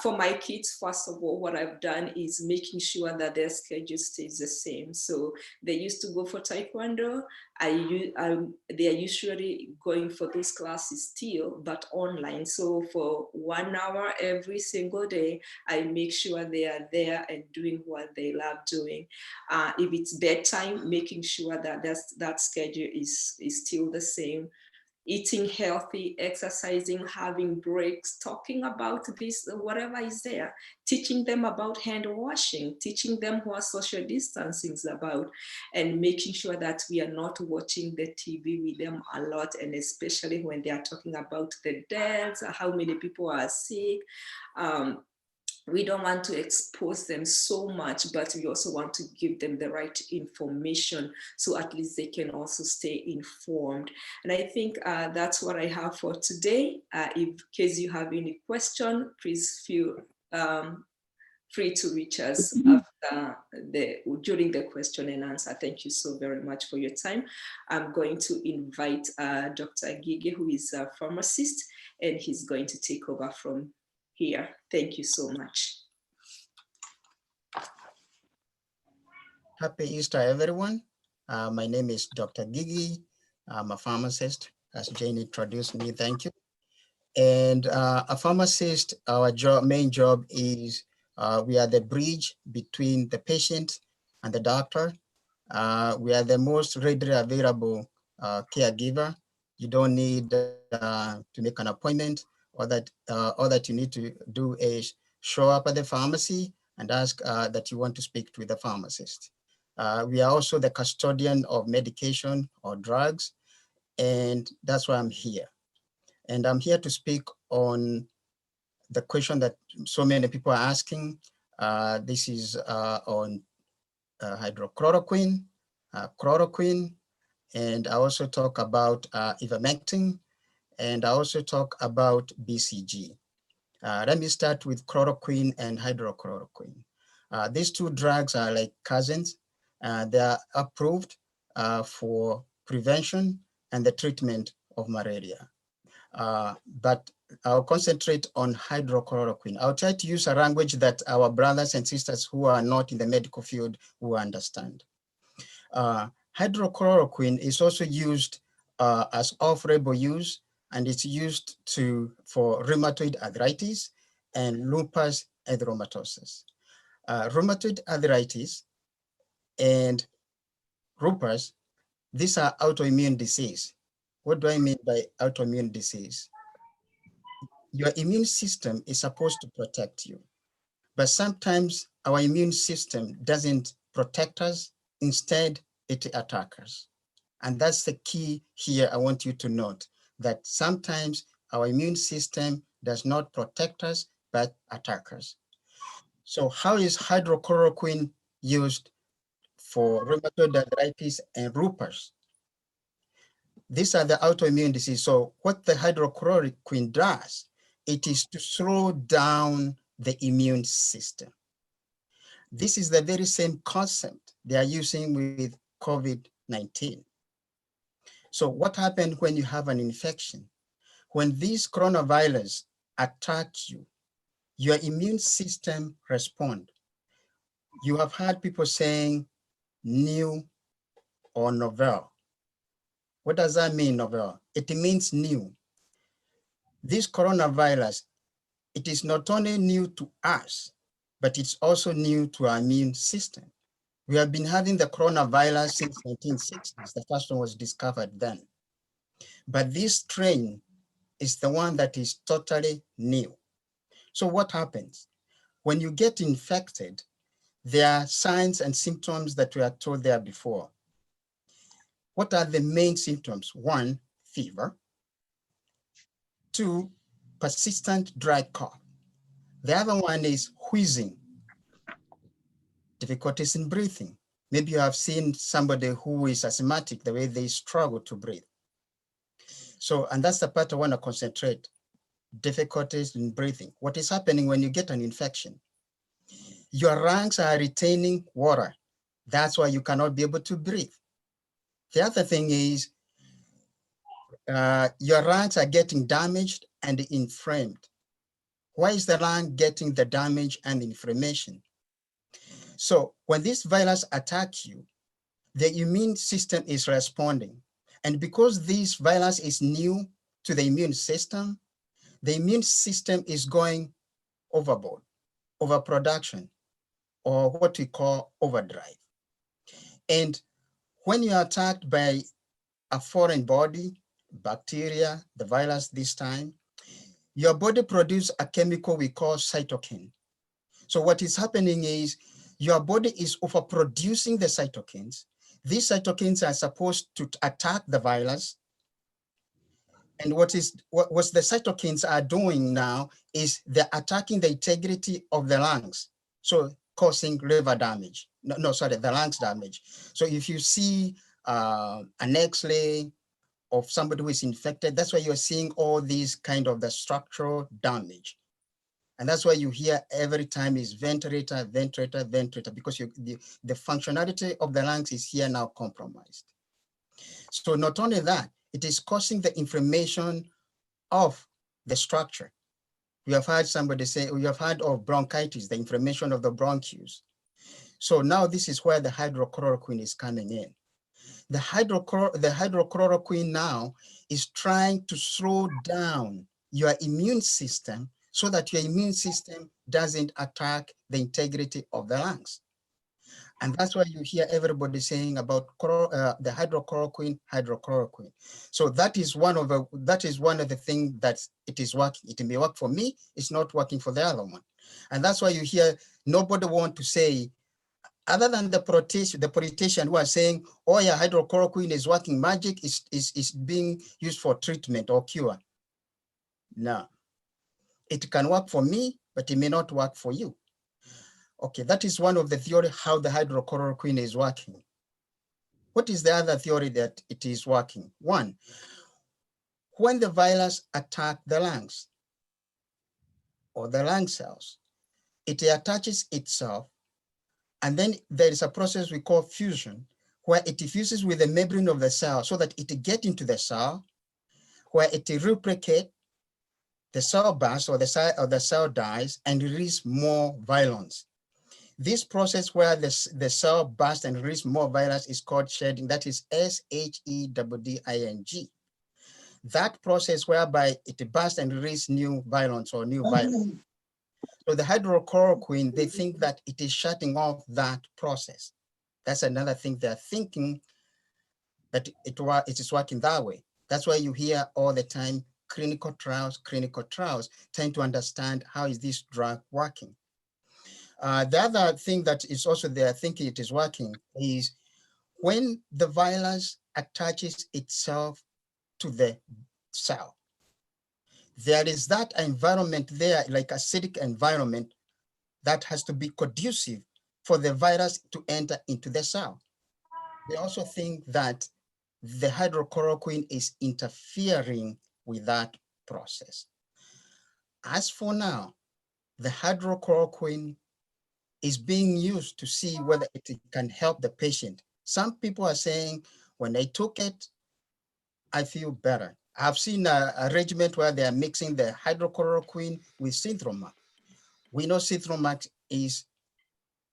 For my kids, first of all, what I've done is making sure that their schedule stays the same. So they used to go for Taekwondo. They are usually going for those classes still, but online. So for 1 hour every single day, I make sure they are there and doing what they love doing. If it's bedtime, making sure that that schedule is still the same. Eating healthy, exercising, having breaks, talking about this, whatever is there, teaching them about hand washing, teaching them what social distancing is about, and making sure that we are not watching the TV with them a lot, and especially when they are talking about the deaths, how many people are sick. We don't want to expose them so much, but we also want to give them the right information so at least they can also stay informed. And I think that's what I have for today. In case you have any question, please feel free to reach us during the question and answer. Thank you so very much for your time. I'm going to invite Dr. Gigi, who is a pharmacist, and he's going to take over from here. Thank you so much. Happy Easter, everyone. My name is Dr. Gigi. I'm a pharmacist, as Jane introduced me, thank you. And a pharmacist, our main job is we are the bridge between the patient and the doctor. We are the most readily available caregiver. You don't need to make an appointment. All that you need to do is show up at the pharmacy and ask that you want to speak with the pharmacist. We are also the custodian of medication or drugs, and that's why I'm here. And I'm here to speak on the question that so many people are asking. This is on hydrochloroquine, chloroquine, and I also talk about ivermectin, and I also talk about BCG. Let me start with chloroquine and hydrochloroquine. These two drugs are like cousins. They are approved for prevention and the treatment of malaria. But I'll concentrate on hydrochloroquine. I'll try to use a language that our brothers and sisters who are not in the medical field will understand. Hydrochloroquine is also used as off-label use, and it's used for rheumatoid arthritis and lupus erythematosus. Rheumatoid arthritis and lupus, these are autoimmune disease. What do I mean by autoimmune disease? Your immune system is supposed to protect you, but sometimes our immune system doesn't protect us. Instead, it attacks us. And that's the key here. I want you to note that sometimes our immune system does not protect us, but attack us. So how is hydrochloroquine used for rheumatoid arthritis and lupus? These are the autoimmune disease. So what the hydrochloroquine does, it is to slow down the immune system. This is the very same concept they are using with COVID-19. So what happens when you have an infection? When these coronavirus attack you, your immune system responds. You have heard people saying new or novel. What does that mean, novel? It means new. This coronavirus, it is not only new to us, but it's also new to our immune system. We have been having the coronavirus since 1960s. The first one was discovered then. But this strain is the one that is totally new. So what happens? When you get infected, there are signs and symptoms that we are told there before. What are the main symptoms? 1, fever. 2, persistent dry cough. The other one is wheezing, difficulties in breathing. Maybe you have seen somebody who is asthmatic, the way they struggle to breathe. So, and that's the part I want to concentrate, difficulties in breathing. What is happening when you get an infection? Your lungs are retaining water. That's why you cannot be able to breathe. The other thing is your lungs are getting damaged and inflamed. Why is the lung getting the damage and inflammation? So when this virus attacks you, the immune system is responding. And because this virus is new to the immune system is going overboard, overproduction, or what we call overdrive. And when you are attacked by a foreign body, bacteria, the virus this time, your body produces a chemical we call cytokine. So what is happening is your body is overproducing the cytokines. These cytokines are supposed to attack the virus. And what the cytokines are doing now is they're attacking the integrity of the lungs. So causing liver damage. The lungs damage. So if you see an X-ray of somebody who is infected, that's why you're seeing all these kind of the structural damage. And that's why you hear every time is ventilator, ventilator, ventilator, because the functionality of the lungs is here now compromised. So not only that, it is causing the inflammation of the structure. We have heard somebody say, we have heard of bronchitis, the inflammation of the bronchioles. So now this is where the hydrochloroquine is coming in. The hydrochloroquine now is trying to slow down your immune system so that your immune system doesn't attack the integrity of the lungs. And that's why you hear everybody saying about the hydrochloroquine. So that is one of the things that it is working. It may work for me, it's not working for the other one. And that's why you hear nobody want to say, other than the politician who are saying, oh yeah, hydrochloroquine is working magic, is being used for treatment or cure. No, it can work for me, but it may not work for you. Okay, that is one of the theory how the hydrochloroquine is working. What is the other theory that it is working? One, when the virus attacks the lungs or the lung cells, it attaches itself, and then there is a process we call fusion, where it fuses with the membrane of the cell so that it gets into the cell, where it replicates, the cell bursts or the cell dies and release more violence. This process where the cell bursts and release more virus is called shedding. That is shedding. That process whereby it bursts and release new violence or new virus. So the hydrochloroquine, they think that it is shutting off that process. That's another thing they're thinking, that it is working that way. That's why you hear all the time clinical trials, trying to understand how is this drug working. The other thing that is also they're thinking it is working is when the virus attaches itself to the cell, there is that environment there, like acidic environment, that has to be conducive for the virus to enter into the cell. They also think that the hydrochloroquine is interfering with that process. As for now, the hydrochloroquine is being used to see whether it can help the patient. Some people are saying, when I took it, I feel better. I've seen a regimen where they are mixing the hydrochloroquine with Synthromax. We know Synthromax is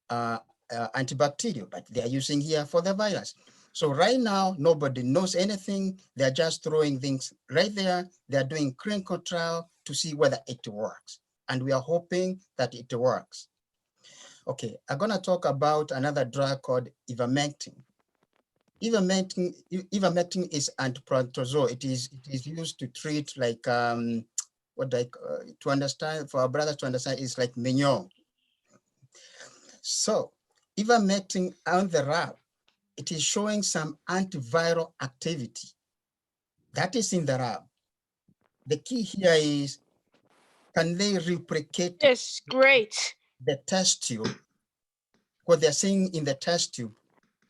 antibacterial, but they are using here for the virus. So right now, nobody knows anything. They're just throwing things right there. They're doing clinical trial to see whether it works. And we are hoping that it works. Okay, I'm gonna talk about another drug called ivermectin. Ivermectin is antiprotozoal. It is used to treat like to understand, for our brothers to understand, it's like mignon. So ivermectin on the lab, it is showing some antiviral activity. That is in the lab. The key here is, can they replicate Yes, great. the test tube, what they're seeing in the test tube,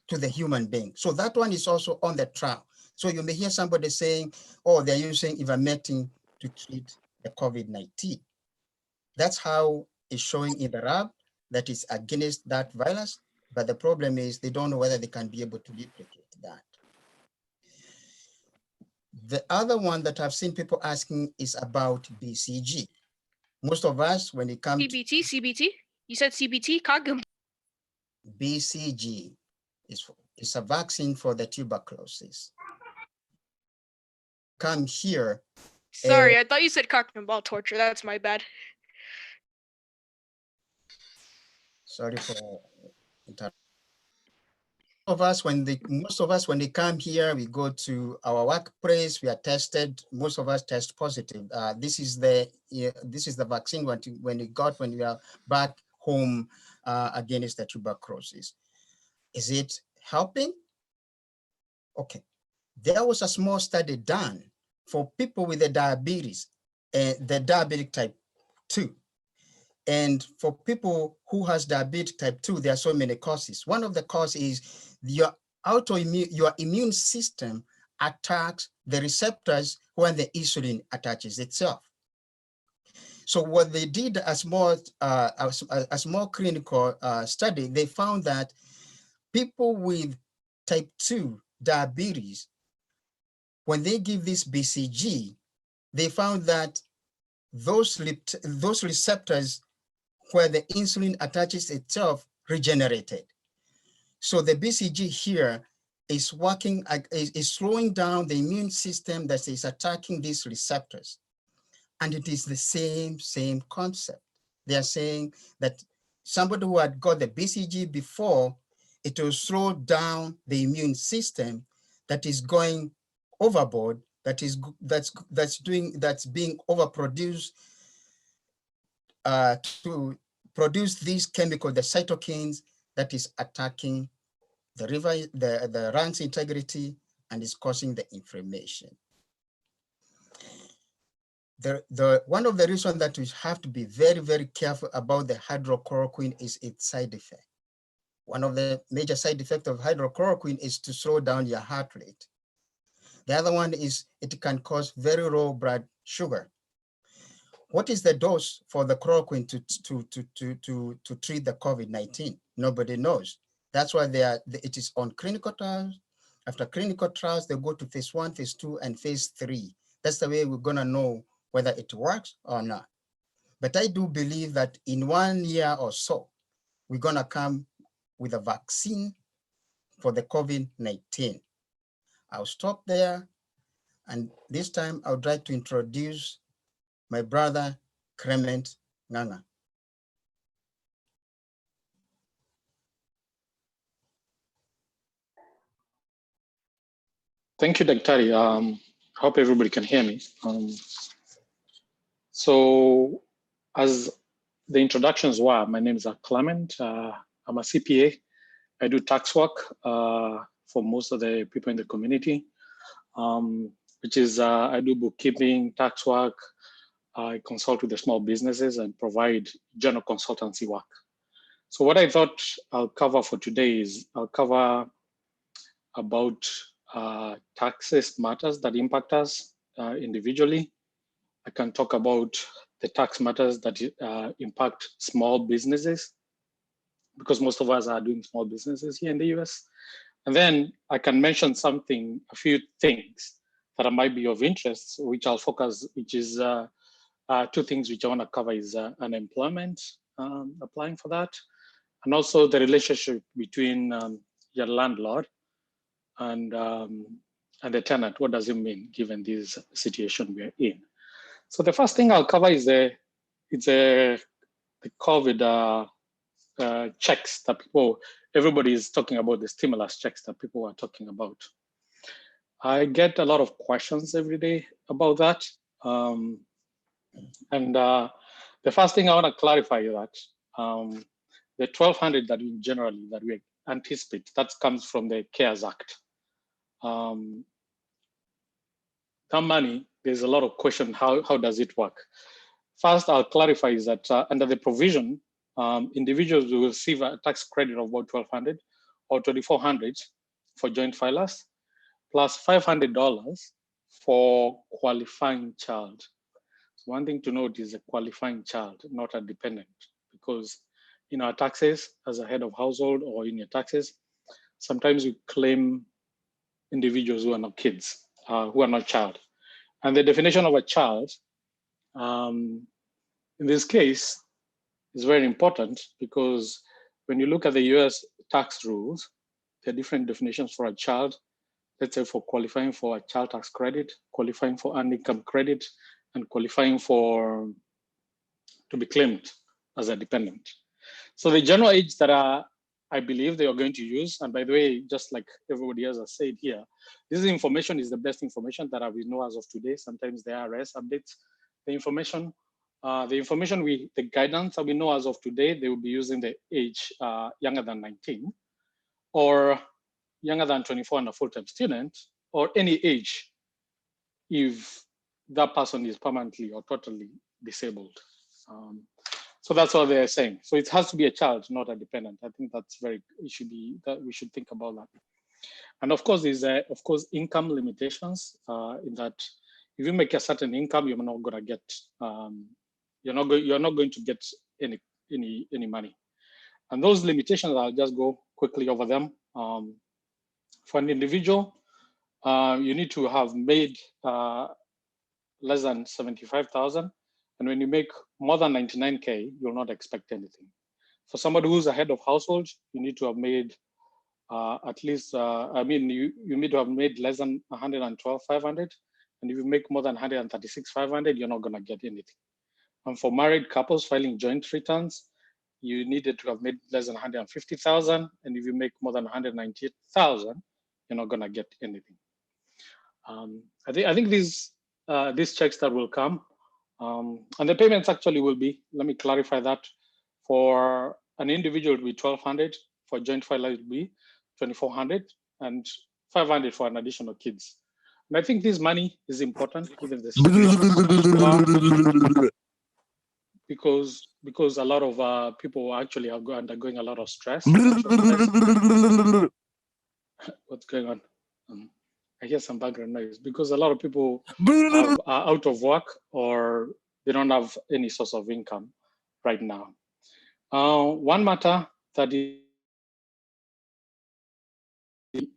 to the human being? So that one is also on the trial. So you may hear somebody saying, oh, they're using ivermectin to treat the COVID-19. That's how it's showing in the lab that is against that virus. But the problem is they don't know whether they can be able to replicate that. The other one that I've seen people asking is about BCG. Most of us, when it comes CBT? You said CBT? Kagum. BCG is a vaccine for the tuberculosis. Come here. Sorry, I thought you said cocktail ball torture. That's my bad. Sorry for interrupting. Most of us, when they come here, we go to our workplace, we are tested. Most of us test positive. This is the vaccine when we are back home against the tuberculosis. Is it helping? Okay. There was a small study done for people with the diabetes, the diabetic type 2. And for people who has diabetes type 2, there are so many causes. One of the causes is your immune system attacks the receptors when the insulin attaches itself. So what they did as more clinical study, they found that people with type 2 diabetes, when they give this BCG, they found that those receptors where the insulin attaches itself regenerated. So the BCG here is working, is slowing down the immune system that is attacking these receptors. And it is the same concept. They are saying that somebody who had got the BCG before, it will slow down the immune system that is going overboard, that's being overproduced to produce these chemicals, the cytokines, that is attacking the lungs integrity and is causing the inflammation. One of the reasons that we have to be very, very careful about the hydrochloroquine is its side effect. One of the major side effects of hydrochloroquine is to slow down your heart rate. The other one is it can cause very low blood sugar. What is the dose for the chloroquine to treat the COVID-19? Nobody knows. That's why it is on clinical trials. After clinical trials, they go to phase 1, phase 2, and phase 3. That's the way we're gonna know whether it works or not. But I do believe that in 1 year or so, we're gonna come with a vaccine for the COVID-19. I'll stop there. And this time I would like to introduce my brother, Clement Nganga. Thank you, Daktari. I hope everybody can hear me. So as the introductions were, my name is Clement. I'm a CPA. I do tax work for most of the people in the community, which is I do bookkeeping, tax work. I consult with the small businesses and provide general consultancy work. So what I thought I'll cover for today is I'll cover about taxes matters that impact us individually. I can talk about the tax matters that impact small businesses, because most of us are doing small businesses here in the US. And then I can mention a few things that might be of interest, which I'll focus, which is two things which I want to cover is unemployment, applying for that, and also the relationship between your landlord and the tenant. What does it mean given this situation we're in? So the first thing I'll cover is the COVID checks that everybody is talking about, the stimulus checks that people are talking about. I get a lot of questions every day about that. The first thing I want to clarify is that the 1,200 that we anticipate, that comes from the CARES Act. That money, there's a lot of question, how does it work? First, I'll clarify is that under the provision, individuals will receive a tax credit of about 1,200 or 2,400 for joint filers, plus $500 for qualifying child. So one thing to note is a qualifying child, not a dependent, because in our taxes, as a head of household or in your taxes, sometimes we claim individuals who are not kids, who are not child. And the definition of a child, in this case, is very important, because when you look at the US tax rules, there are different definitions for a child. Let's say for qualifying for a child tax credit, qualifying for earned income credit, and qualifying to be claimed as a dependent. So the general age that I believe they are going to use, and by the way, just like everybody else has said here, this information is the best information that we know as of today. Sometimes the IRS updates the information. The guidance that we know as of today, they will be using the age younger than 19, or younger than 24 and a full-time student, or any age if that person is permanently or totally disabled. So that's what they're saying. So it has to be a child, not a dependent. I think that's we should think about that. And of course, there's income limitations in that if you make a certain income, you're not gonna get you're not going to get any money. And those limitations, I'll just go quickly over them. For an individual, you need to have made less than 75,000. And when you make more than 99K, you'll not expect anything. For somebody who's a head of household, you need to have made at least, you need to have made less than 112,500. And if you make more than 136,500, you're not gonna get anything. And for married couples filing joint returns, you needed to have made less than 150,000. And if you make more than 190,000, you're not gonna get anything. I think these checks that will come, and the payments actually will be, let me clarify that, for an individual it will be 1,200, for a joint filer it will be 2,400, and 500 for an additional kids. And I think this money is important, given this because a lot of people actually are undergoing a lot of stress. What's going on? I hear some background noise because a lot of people are out of work or they don't have any source of income right now. One matter that is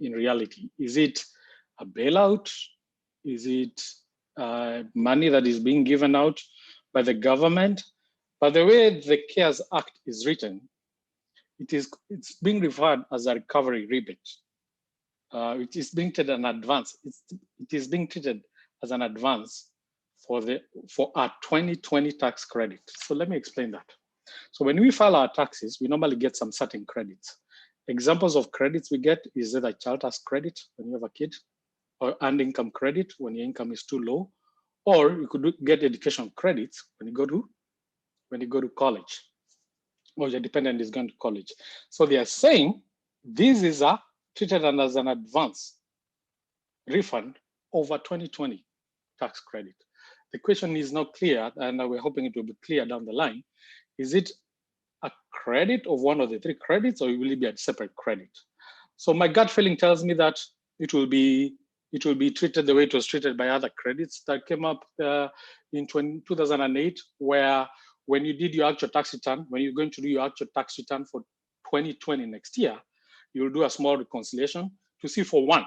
in reality, is it a bailout? Is it money that is being given out by the government? But the way the CARES Act is written, it's being referred as a recovery rebate. It is being treated an advance. It is being treated as an advance for our 2020 tax credit. So let me explain that. So when we file our taxes, we normally get some certain credits. Examples of credits we get is either child tax credit when you have a kid, or earned income credit when your income is too low, or you could get education credits when you go to college, or your dependent is going to college. So they are saying this is treated as an advance refund over 2020 tax credit. The question is not clear, and we're hoping it will be clear down the line. Is it a credit of one of the three credits, or will it be a separate credit? So my gut feeling tells me that it will be treated the way it was treated by other credits that came up in 2008, where when you did your actual tax return, when you're going to do your actual tax return for 2020 next year, you'll do a small reconciliation to see, for one,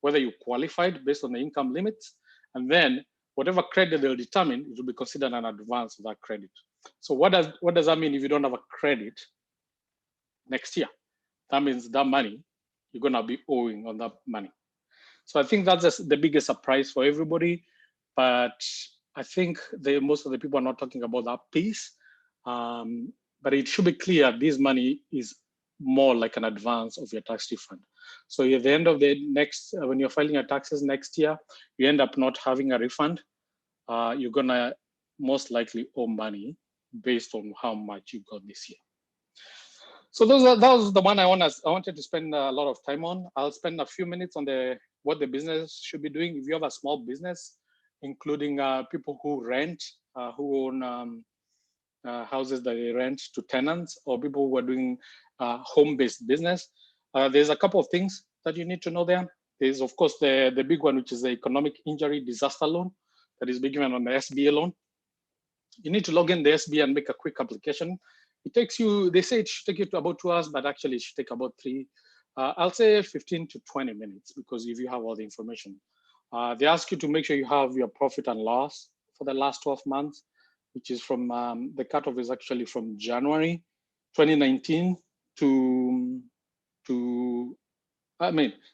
whether you qualified based on the income limits, and then whatever credit they'll determine, it will be considered an advance of that credit. So what does that mean if you don't have a credit next year? That means that money, you're gonna be owing on that money. So I think that's the biggest surprise for everybody, but I think most of the people are not talking about that piece. But it should be clear this money is more like an advance of your tax refund. So at the end of the when you're filing your taxes next year, you end up not having a refund. You're gonna most likely owe money based on how much you got this year. So that was the one I wanted to spend a lot of time on. I'll spend a few minutes on what the business should be doing. If you have a small business, including people who rent, who own houses that they rent to tenants, or people who are doing home-based business, there's a couple of things that you need to know there. There's, of course, the big one, which is the economic injury disaster loan that is being given on the SBA loan. You need to log in the SBA and make a quick application. It takes you, they say it should take you to about 2 hours, but actually it should take about 3, I'll say 15 to 20 minutes, because if you have all the information. They ask you to make sure you have your profit and loss for the last 12 months, which is from, the cutoff is actually from January 2019 to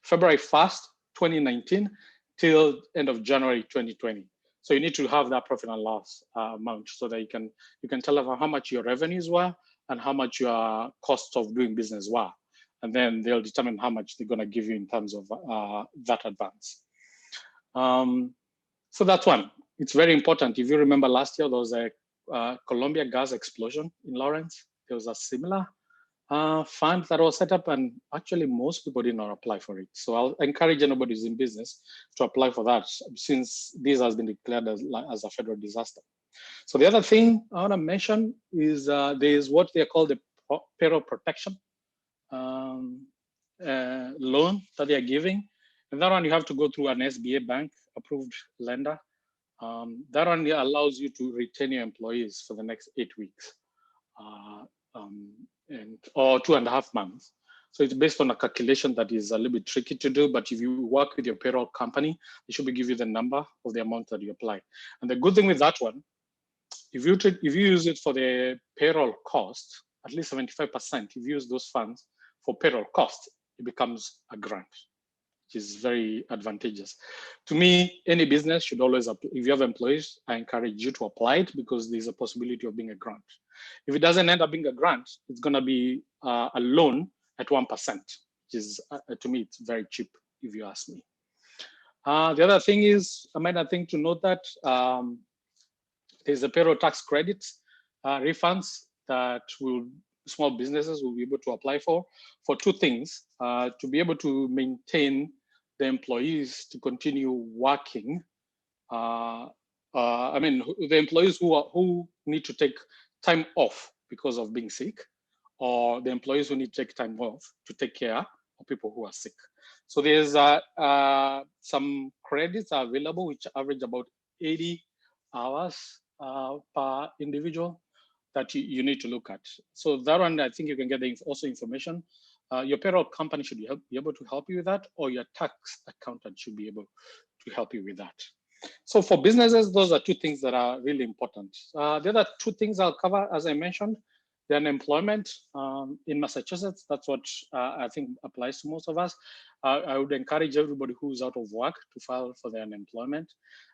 February 1st, 2019 till end of January 2020. So you need to have that profit and loss amount so that you can tell them how much your revenues were and how much your costs of doing business were. And then they'll determine how much they're gonna give you in terms of that advance. So that's one. It's very important. If you remember last year, there was a Columbia gas explosion in Lawrence. There was a similar fund that was set up, and actually most people did not apply for it. So I'll encourage anybody who's in business to apply for that, since this has been declared as a federal disaster. So the other thing I want to mention is there is what they call the payroll protection loan that they are giving. And that one you have to go through an SBA bank approved lender That only allows you to retain your employees for the next 8 weeks or 2.5 months. So it's based on a calculation that is a little bit tricky to do, but if you work with your payroll company, they should give you the number of the amount that you apply. And the good thing with that one, if you use it for the payroll cost, at least 75%, if you use those funds for payroll cost, it becomes a grant, which is very advantageous. To me, any business should always, if you have employees, I encourage you to apply it because there's a possibility of being a grant. If it doesn't end up being a grant, it's gonna be a loan at 1%, which is, to me, it's very cheap, if you ask me. The other thing is, a minor thing to note that there's a payroll tax credits refunds that small businesses will be able to apply for two things, to be able to maintain the employees to continue working. I mean, the employees who need to take time off because of being sick, or the employees who need to take time off to take care of people who are sick. So there's some credits are available, which average about 80 hours per individual that you need to look at. So that one, I think you can get also information. Your payroll company should be able to help you with that, or your tax accountant should be able to help you with that. So for businesses, those are two things that are really important. The other two things I'll cover, as I mentioned, the unemployment in Massachusetts. That's what I think applies to most of us. I would encourage everybody who's out of work to file for the unemployment.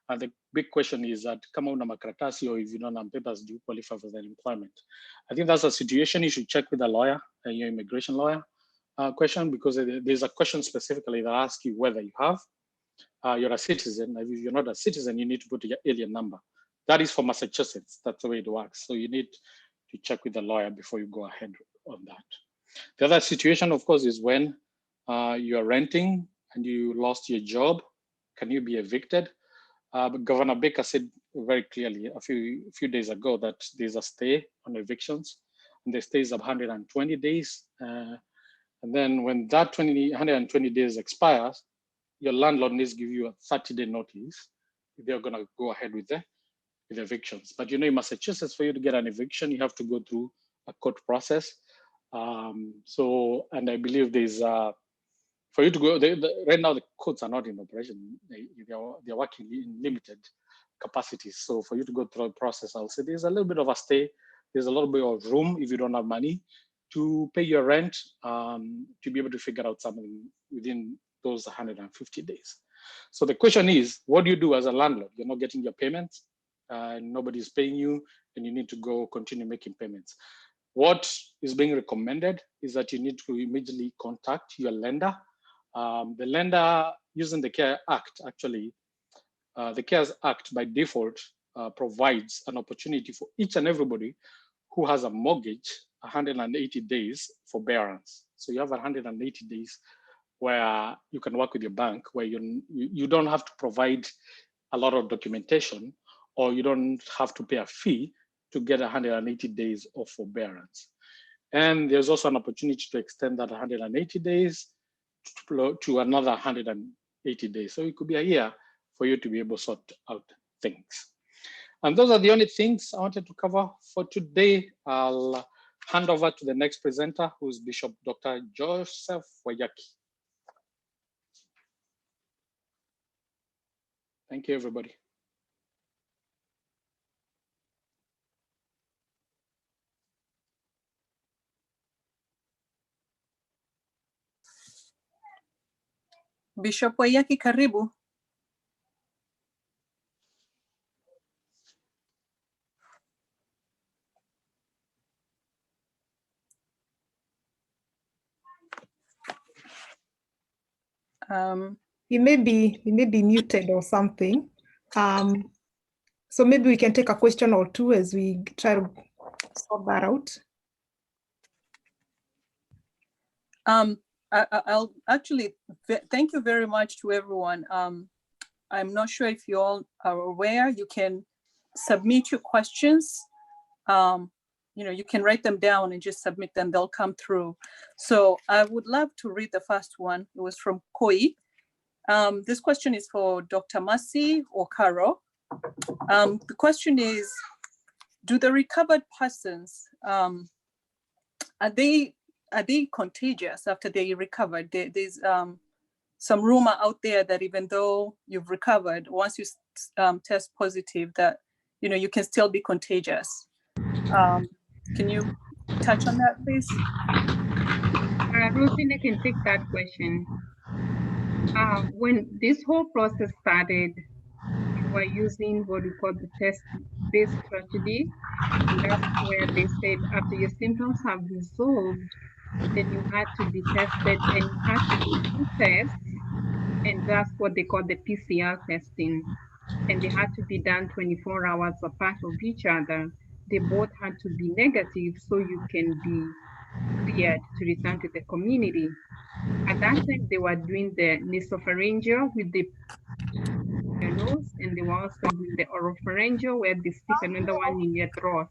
And the big question is that, come on, makaratasi, or if you don't have papers, do you qualify for the unemployment? I think that's a situation you should check with a lawyer, your immigration lawyer question, because there's a question specifically that asks you whether you have. You're a citizen. If you're not a citizen, you need to put your alien number. That is for Massachusetts. That's the way it works. So you need to check with the lawyer before you go ahead on that. The other situation, of course, is when you're renting and you lost your job. Can you be evicted? But Governor Baker said very clearly a few days ago that there's a stay on evictions, and the stay is of 120 days. And then when that 120 days expires, your landlord needs to give you a 30-day notice if they're going to go ahead with the evictions. But you know, in Massachusetts, for you to get an eviction, you have to go through a court process. And I believe there's for you to go, right now the courts are not in operation. They're working in limited capacities. So for you to go through a process, I'll say there's a little bit of a stay. There's a little bit of room if you don't have money to pay your rent, to be able to figure out something within those 150 days. So the question is, what do you do as a landlord? You're not getting your payments, nobody's paying you, and you need to go continue making payments. What is being recommended is that you need to immediately contact your lender. The lender, using the CARES Act, actually, the CARES Act by default provides an opportunity for each and everybody who has a mortgage 180 days forbearance. So you have 180 days where you can work with your bank, where you don't have to provide a lot of documentation, or you don't have to pay a fee to get 180 days of forbearance. And there's also an opportunity to extend that 180 days to another 180 days. So it could be a year for you to be able to sort out things. And those are the only things I wanted to cover for today. I'll hand over to the next presenter, who is Bishop Dr. Joseph Wayaki. Thank you, everybody. Bishop Wayaki, karibu. He may be muted or something. So maybe we can take a question or two as we try to sort that out. I'll actually thank you very much to everyone. I'm not sure if you all are aware, you can submit your questions. You can write them down and just submit them, they'll come through. So I would love to read the first one. It was from Koi. This question is for Dr. Mercy or Caro. The question is, do the recovered persons, are they contagious after they recovered? There's some rumor out there that even though you've recovered, once you test positive, that you can still be contagious. Can you touch on that, please? Rosina can take that question. When this whole process started, we were using what we call the test-based strategy. And that's where they said after your symptoms have resolved, then you had to be tested and you had to do 2 tests. And that's what they call the PCR testing. And they had to be done 24 hours apart of each other. They both had to be negative so you can be cleared to return to the community. At that time, they were doing the nasopharyngeal with the nose, and they were also doing the oropharyngeal where they stick another one in your throat.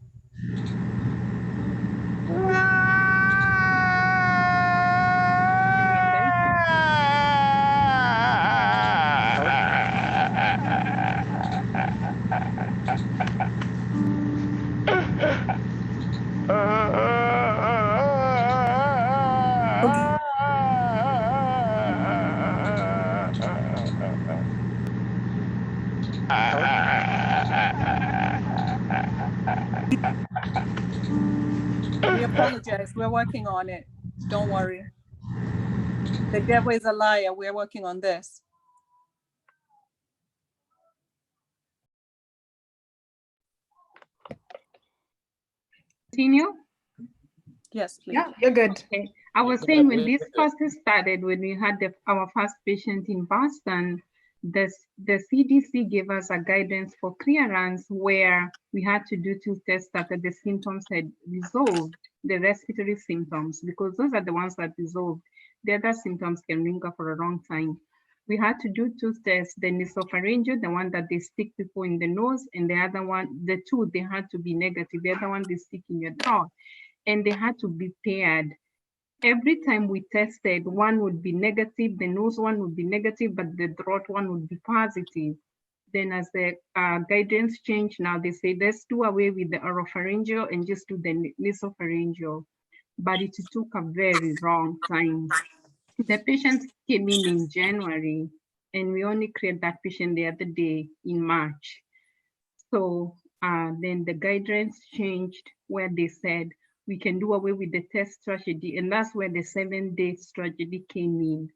We apologize. We're working on it. Don't worry. The devil is a liar. We're working on this. Continue? Yes, please. Yeah, you're good. Okay. I was saying when this process started, when we had our first patient in Boston, the CDC gave us a guidance for clearance where we had to do 2 tests after the symptoms had resolved, the respiratory symptoms, because those are the ones that resolved. The other symptoms can linger for a long time. We had to do 2 tests, the nasopharyngeal, the one that they stick people in the nose, and the other one, the 2, they had to be negative. The other one, they stick in your throat, and they had to be paired. Every time we tested, one would be negative, the nose one would be negative, but the throat one would be positive. Then as the guidance changed, now they say, let's do away with the oropharyngeal and just do the nasopharyngeal. But it took a very long time. The patients came in January, and we only cleared that patient the other day in March. So then the guidelines changed where they said, we can do away with the test strategy, and that's where the 7-day strategy came in.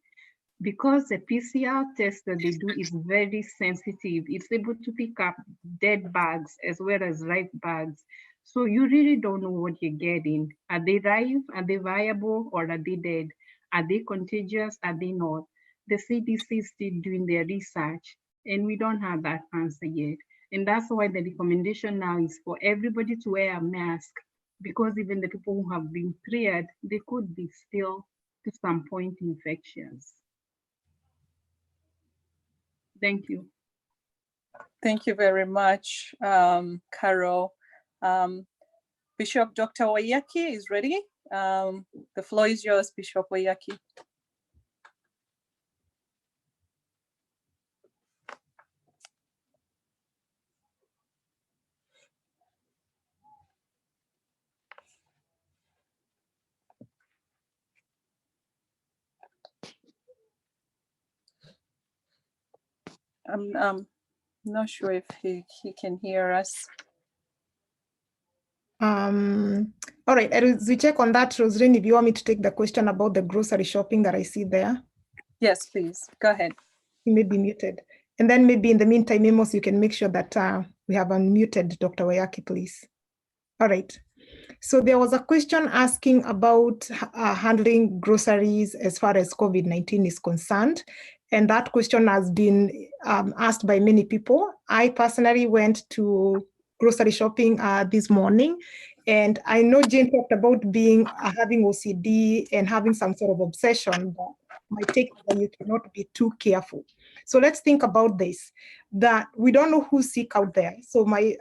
Because the PCR test that they do is very sensitive, it's able to pick up dead bugs as well as live bugs. So you really don't know what you're getting. Are they live? Are they viable? Or are they dead? Are they contagious? Are they not? The CDC is still doing their research, and we don't have that answer yet. And that's why the recommendation now is for everybody to wear a mask, because even the people who have been cleared, they could be still to some point infectious. Thank you. Thank you very much, Carol. Bishop Dr. Wayaki is ready. The floor is yours, Bishop Wayaki. I'm not sure if he can hear us. All right, as we check on that, Rosalind, if you want me to take the question about the grocery shopping that I see there. Yes, please, go ahead. He may be muted. And then maybe in the meantime, Amos, you can make sure that we have unmuted Dr. Wayaki, please. All right. So there was a question asking about handling groceries as far as COVID-19 is concerned. And that question has been asked by many people. I personally went to grocery shopping this morning, and I know Jane talked about having OCD and having some sort of obsession, but my take is that you cannot be too careful. So let's think about this, that we don't know who's sick out there. So my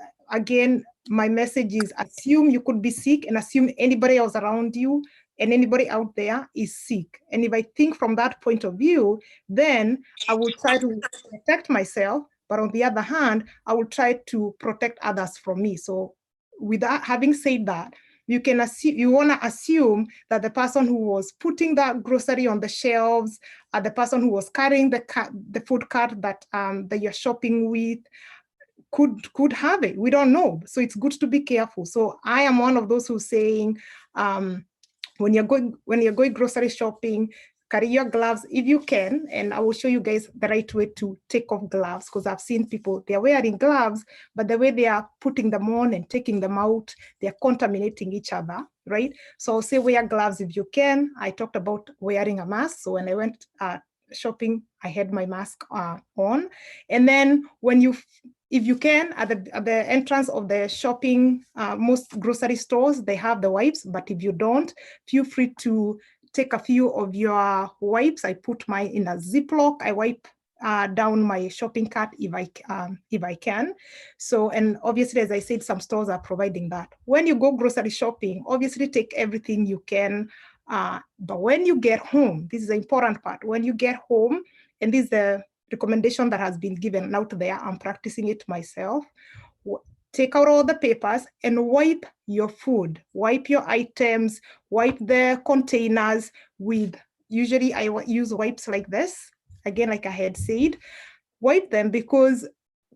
message is assume you could be sick and assume anybody else around you and anybody out there is sick. And if I think from that point of view, then I will try to protect myself But on the other hand, I will try to protect others from me. So with that, having said that, you can assume, you want to assume that the person who was putting that grocery on the shelves, the person who was carrying the food cart that that you're shopping with, could have it. We don't know. So it's good to be careful. So I am one of those who's saying, when you're going grocery shopping, carry your gloves if you can, and I will show you guys the right way to take off gloves, because I've seen people, they're wearing gloves, but the way they are putting them on and taking them out, they're contaminating each other, right? So I'll say wear gloves if you can. I talked about wearing a mask. So when I went shopping, I had my mask on. And then when if you can, at the entrance of the shopping, most grocery stores, they have the wipes, but if you don't, feel free to take a few of your wipes. I put mine in a Ziploc. I wipe down my shopping cart if I can. So, and obviously, as I said, some stores are providing that. When you go grocery shopping, obviously take everything you can. But when you get home, this is the important part. When you get home, and this is the recommendation that has been given out there, I'm practicing it myself. Take out all the papers and wipe your food, wipe your items, wipe the containers with, usually I use wipes like this. Again, like I had said, wipe them, because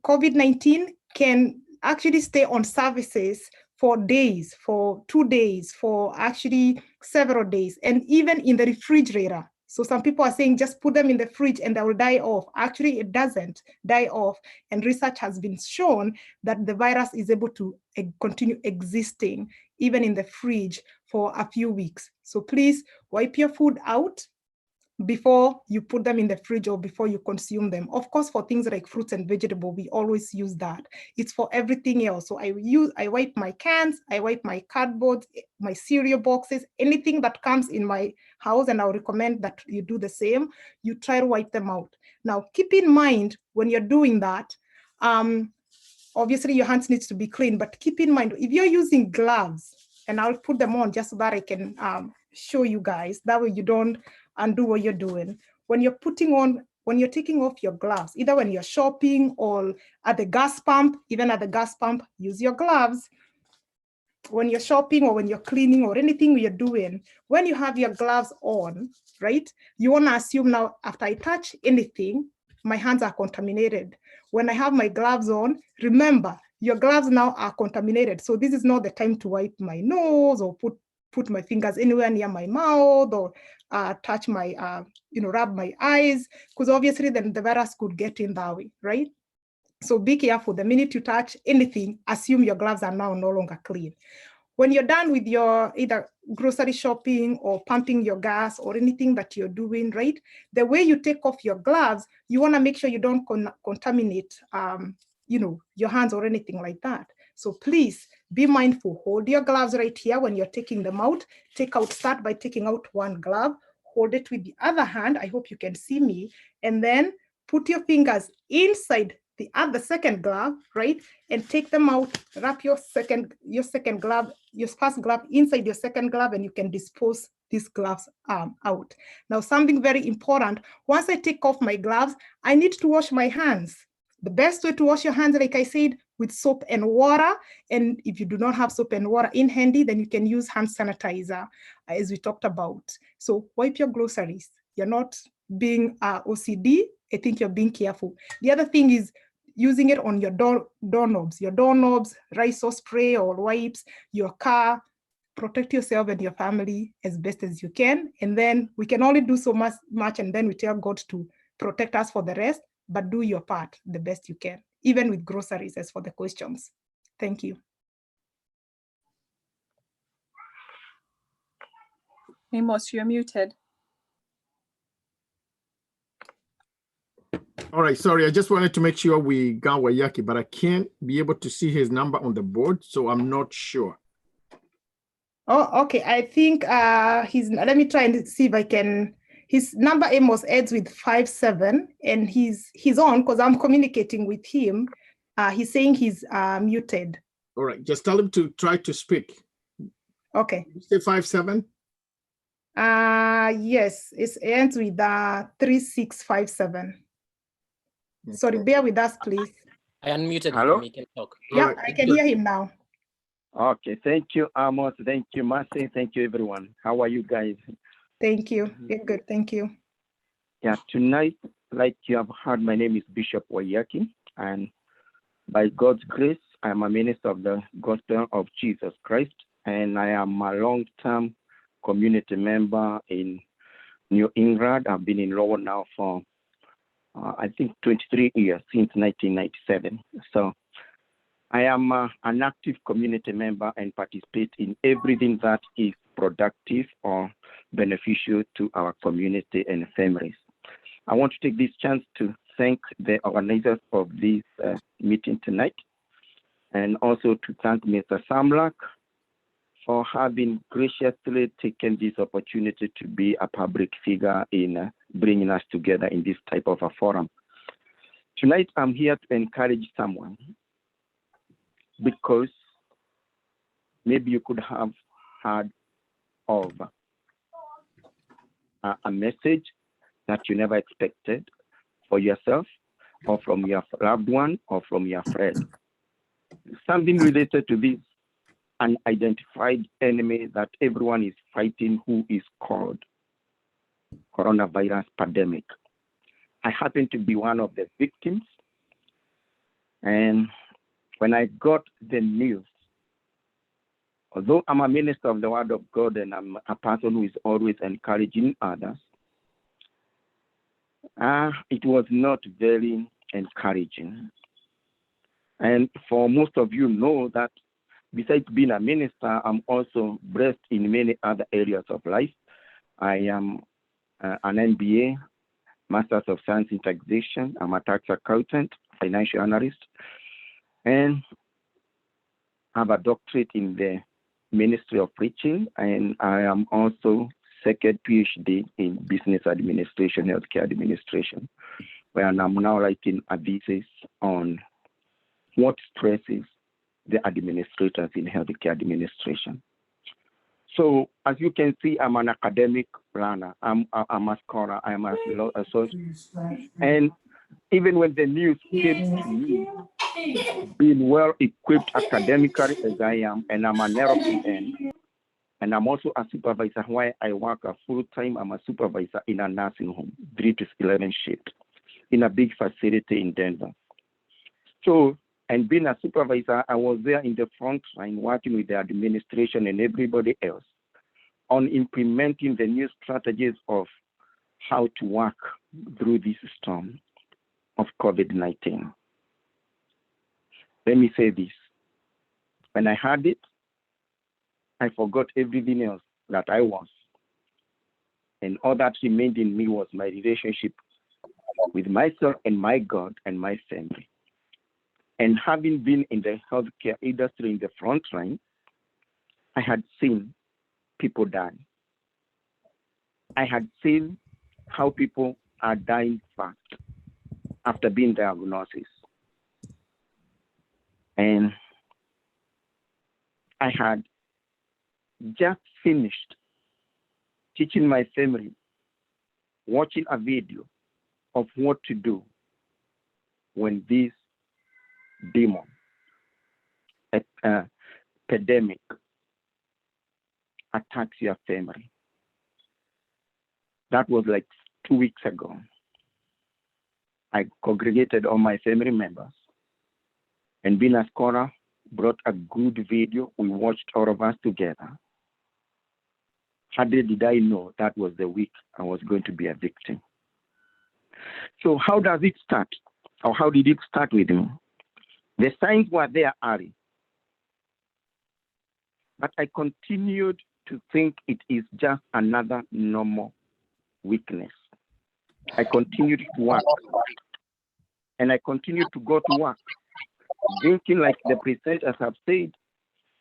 COVID-19 can actually stay on surfaces for days, for 2 days, for actually several days, and even in the refrigerator. So some people are saying just put them in the fridge and they will die off. Actually, it doesn't die off. And research has been shown that the virus is able to continue existing even in the fridge for a few weeks. So please wipe your food out before you put them in the fridge or before you consume them. Of course, for things like fruits and vegetables, we always use that. It's for everything else. So I wipe my cans, I wipe my cardboard, my cereal boxes, anything that comes in my house, and I'll recommend that you do the same. You try to wipe them out. Now, keep in mind when you're doing that, obviously your hands needs to be clean, but keep in mind, if you're using gloves, and I'll put them on just so that I can show you guys, that way you don't undo what you're doing. When you're taking off your gloves, either when you're shopping or at the gas pump, even at the gas pump, use your gloves. When you're shopping or when you're cleaning or anything you're doing, when you have your gloves on, right, you want to assume now after I touch anything, my hands are contaminated. When I have my gloves on, remember, your gloves now are contaminated. So this is not the time to wipe my nose or put my fingers anywhere near my mouth or touch my, rub my eyes, because obviously then the virus could get in that way, right? So be careful. The minute you touch anything, assume your gloves are now no longer clean. When you're done with your either grocery shopping or pumping your gas or anything that you're doing, right? The way you take off your gloves, you want to make sure you don't contaminate, your hands or anything like that. So please be mindful. Hold your gloves right here when you're taking them out. Start by taking out one glove. Hold it with the other hand. I hope you can see me. And then put your fingers inside the second glove, right? And take them out, wrap your second glove, your first glove inside your second glove, and you can dispose these gloves out. Now, something very important, once I take off my gloves, I need to wash my hands. The best way to wash your hands, like I said, with soap and water. And if you do not have soap and water in handy, then you can use hand sanitizer, as we talked about. So wipe your groceries. You're not being OCD. I think you're being careful. The other thing is using it on your doorknobs, Lysol spray or wipes, your car. Protect yourself and your family as best as you can. And then we can only do so much, and then we tell God to protect us for the rest, but do your part the best you can, even with groceries, as for the questions. Thank you. Amos, you're muted. All right, sorry, I just wanted to make sure we got Wayaki, but I can't be able to see his number on the board, so I'm not sure. Oh, okay. I think let me try and see if I can. His number Amos ends with 57, and he's on because I'm communicating with him. He's saying he's muted. All right, just tell him to try to speak. Okay. You say 57? Yes, it ends with 3657. Sorry, bear with us, please. I unmuted Hello? him. He can talk. Yeah, I can hear him now. Okay, thank you, Amos. Thank you, Mercy. Thank you, everyone. How are you guys? Thank you. We're good. Thank you. Yeah, tonight, like you have heard, my name is Bishop Wayaki, and by God's grace, I am a minister of the Gospel of Jesus Christ, and I am a long-term community member in New England. I've been in Lowell now for, I think, 23 years, since 1997. So I am an active community member and participate in everything that is productive or beneficial to our community and families. I want to take this chance to thank the organizers of this meeting tonight, and also to thank Mr. Samrack for having graciously taken this opportunity to be a public figure in bringing us together in this type of a forum. Tonight, I'm here to encourage someone, because maybe you could have heard of a message that you never expected for yourself, or from your loved one, or from your friend. Something related to this unidentified enemy that everyone is fighting, who is called coronavirus pandemic. I happen to be one of the victims, and when I got the news, although I'm a minister of the Word of God and I'm a person who is always encouraging others, it was not very encouraging. And for most of you know that besides being a minister, I'm also blessed in many other areas of life. I am an MBA, Masters of Science in Taxation. I'm a tax accountant, financial analyst, and I have a doctorate in the Ministry of Preaching, and I am also second PhD in Business Administration, Healthcare Administration, where I'm now writing a thesis on what stresses the administrators in healthcare administration. So as you can see, I'm an academic learner. I'm a scholar. I'm a source. And even when the news came to me, being well equipped academically as I am, and I'm an LPN, and I'm also a supervisor. Why I work a full time, I'm a supervisor in a nursing home, 3 to 11 shift, in a big facility in Denver. So, and being a supervisor, I was there in the front line working with the administration and everybody else on implementing the new strategies of how to work through this storm of COVID-19. Let me say this. When I had it, I forgot everything else that I was. And all that remained in me was my relationship with myself and my God and my family. And having been in the healthcare industry in the front line, I had seen people die. I had seen how people are dying fast after being diagnosed. And I had just finished teaching my family, watching a video of what to do when this demon, pandemic, attacks your family. That was like 2 weeks ago. I congregated all my family members, and being a scholar, brought a good video. We watched all of us together. Hardly did I know that was the week I was going to be a victim. So how does it start? Or how did it start with me? The signs were there early, but I continued to think it is just another normal weakness. I continued to work, and I continued to go to work, thinking, like the presenters have said,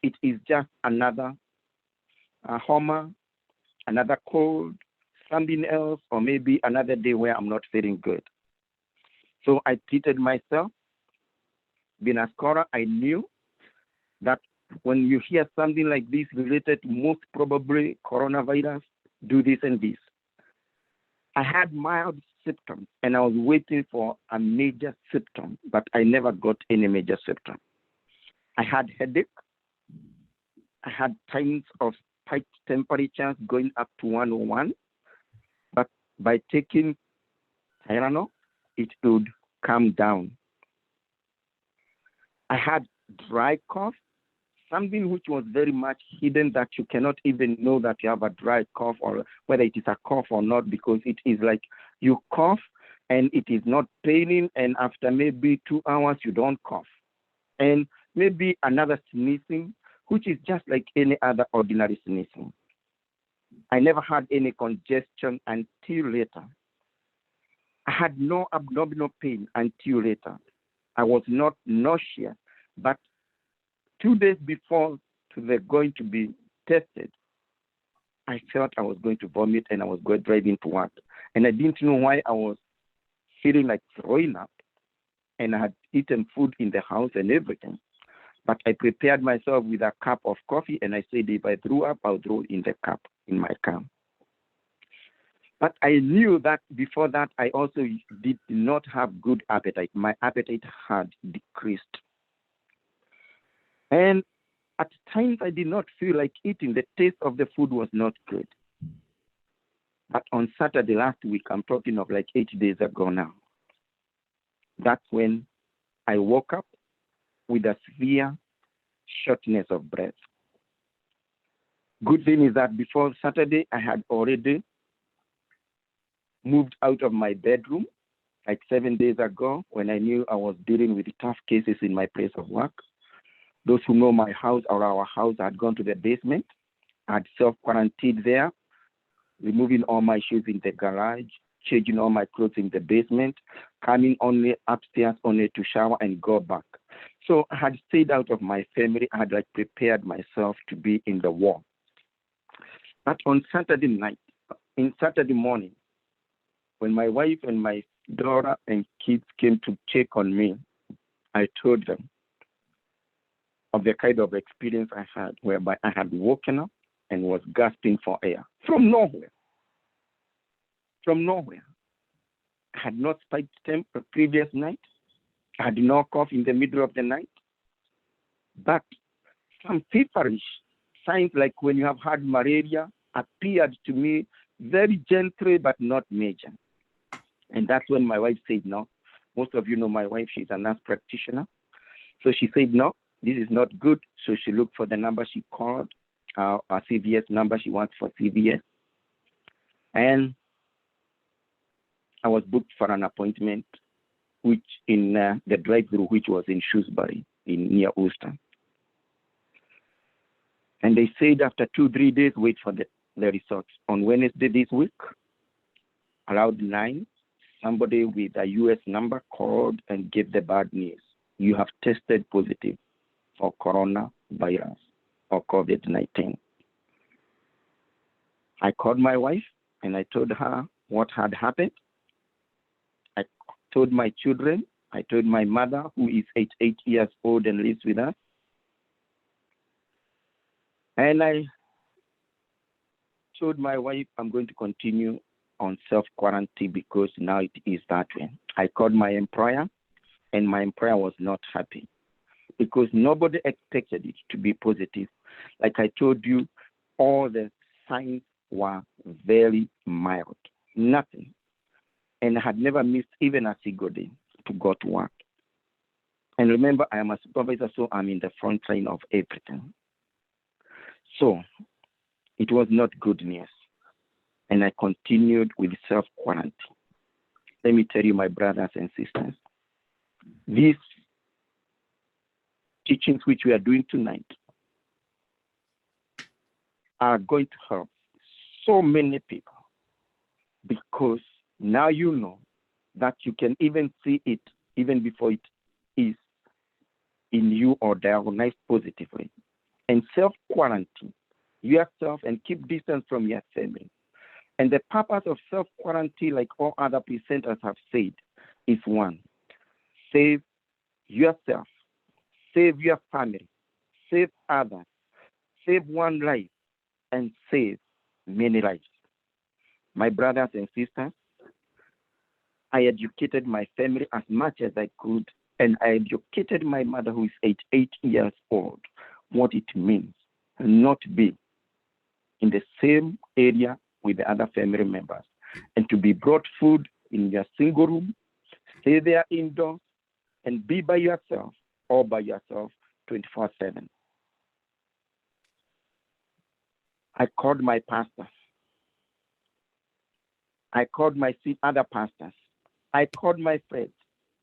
it is just another homa, another cold, something else, or maybe another day where I'm not feeling good. So I treated myself. Being a scholar, I knew that when you hear something like this related to most probably coronavirus, do this and this. I had mild symptoms, and I was waiting for a major symptom, but I never got any major symptom. I had headache. I had times of spiked temperatures going up to 101, but by taking Tylenol, it would calm down. I had dry cough, something which was very much hidden that you cannot even know that you have a dry cough or whether it is a cough or not, because it is like you cough and it is not paining, and after maybe 2 hours you don't cough. And maybe another sneezing, which is just like any other ordinary sneezing. I never had any congestion until later. I had no abdominal pain until later. I was not nauseous, but 2 days before they're going to be tested, I felt I was going to vomit and I was going driving to work. And I didn't know why I was feeling like throwing up, and I had eaten food in the house and everything. But I prepared myself with a cup of coffee, and I said if I threw up, I'll throw in the cup in my car. But I knew that before that, I also did not have good appetite. My appetite had decreased. And at times, I did not feel like eating. The taste of the food was not good. But on Saturday last week, I'm talking of like 8 days ago now, that's when I woke up with a severe shortness of breath. Good thing is that before Saturday, I had already moved out of my bedroom like 7 days ago when I knew I was dealing with tough cases in my place of work. Those who know my house or our house, I had gone to the basement. I had self-quarantined there, removing all my shoes in the garage, changing all my clothes in the basement, coming only upstairs only to shower and go back. So I had stayed out of my family. I had like prepared myself to be in the war. But on Saturday night, in Saturday morning, when my wife and my daughter and kids came to check on me, I told them of the kind of experience I had, whereby I had woken up and was gasping for air from nowhere. From nowhere. I had not spiked temp the previous night. I had no cough in the middle of the night. But some feverish signs, like when you have had malaria, appeared to me very gently but not major. And that's when my wife said no. Most of you know my wife, she's a nurse practitioner. So she said no, this is not good. So she looked for the number, she called a CVS number, she works for CVS. And I was booked for an appointment, which in the drive-through, which was in Shrewsbury, near Worcester. And they said after 2-3 days, wait for the results. On Wednesday this week, around 9, somebody with a US number called and gave the bad news. You have tested positive for coronavirus or COVID-19. I called my wife and I told her what had happened. I told my children, I told my mother, who is 88 years old and lives with us. And I told my wife I'm going to continue on self-quarantine because now it is that way. I called my employer, and my employer was not happy because nobody expected it to be positive. Like I told you, all the signs were very mild, nothing. And I had never missed even a single day to go to work. And remember, I am a supervisor, so I'm in the front line of everything. So it was not good news. And I continued with self-quarantine. Let me tell you, my brothers and sisters, these teachings which we are doing tonight are going to help so many people, because now you know that you can even see it even before it is in you or diagnosed positively. And self-quarantine yourself and keep distance from your family. And the purpose of self-quarantine, like all other presenters have said, is one, save yourself, save your family, save others, save one life, and save many lives. My brothers and sisters, I educated my family as much as I could, and I educated my mother, who is 88 years old, what it means not to be in the same area with the other family members, and to be brought food in your single room, stay there indoors, and be by yourself, all by yourself 24/7. I called my pastors. I called my other pastors. I called my friends,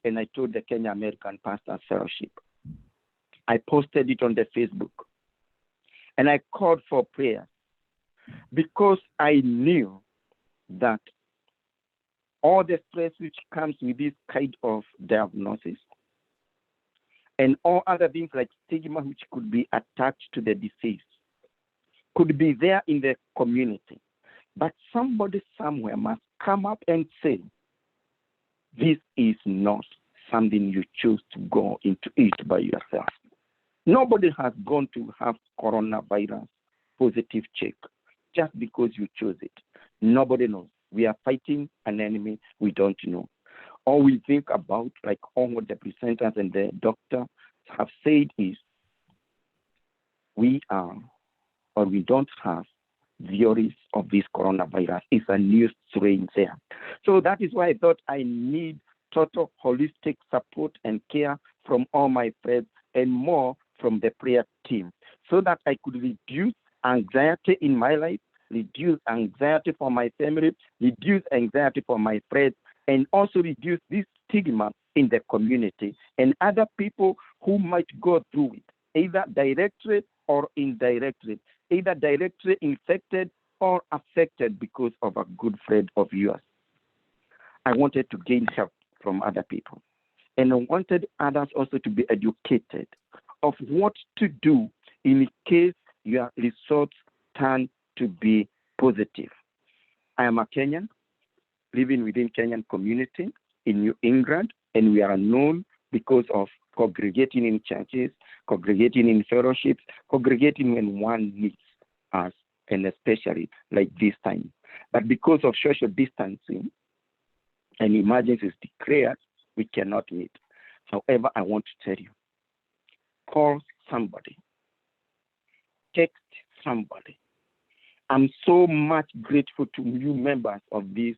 and I told the Kenya American Pastors Fellowship. I posted it on the Facebook, and I called for prayer because I knew that all the stress which comes with this kind of diagnosis and all other things like stigma which could be attached to the disease could be there in the community. But somebody somewhere must come up and say, this is not something you choose to go into it by yourself. Nobody has gone to have coronavirus positive check just because you chose it. Nobody knows. We are fighting an enemy we don't know. All we think about, like all what the presenters and the doctor have said, is we are, or we don't have theories of this coronavirus. It's a new strain there. So that is why I thought I need total holistic support and care from all my friends and more from the prayer team, so that I could reduce anxiety in my life, reduce anxiety for my family, reduce anxiety for my friends, and also reduce this stigma in the community and other people who might go through it, either directly or indirectly, either directly infected or affected because of a good friend of yours. I wanted to gain help from other people. And I wanted others also to be educated of what to do in case your results turn to be positive. I am a Kenyan living within Kenyan community in New England, and we are known because of congregating in churches, congregating in fellowships, congregating when one needs us, and especially like this time. But because of social distancing and emergency is declared, we cannot meet. However, I want to tell you, call somebody, text somebody. I'm so much grateful to you members of this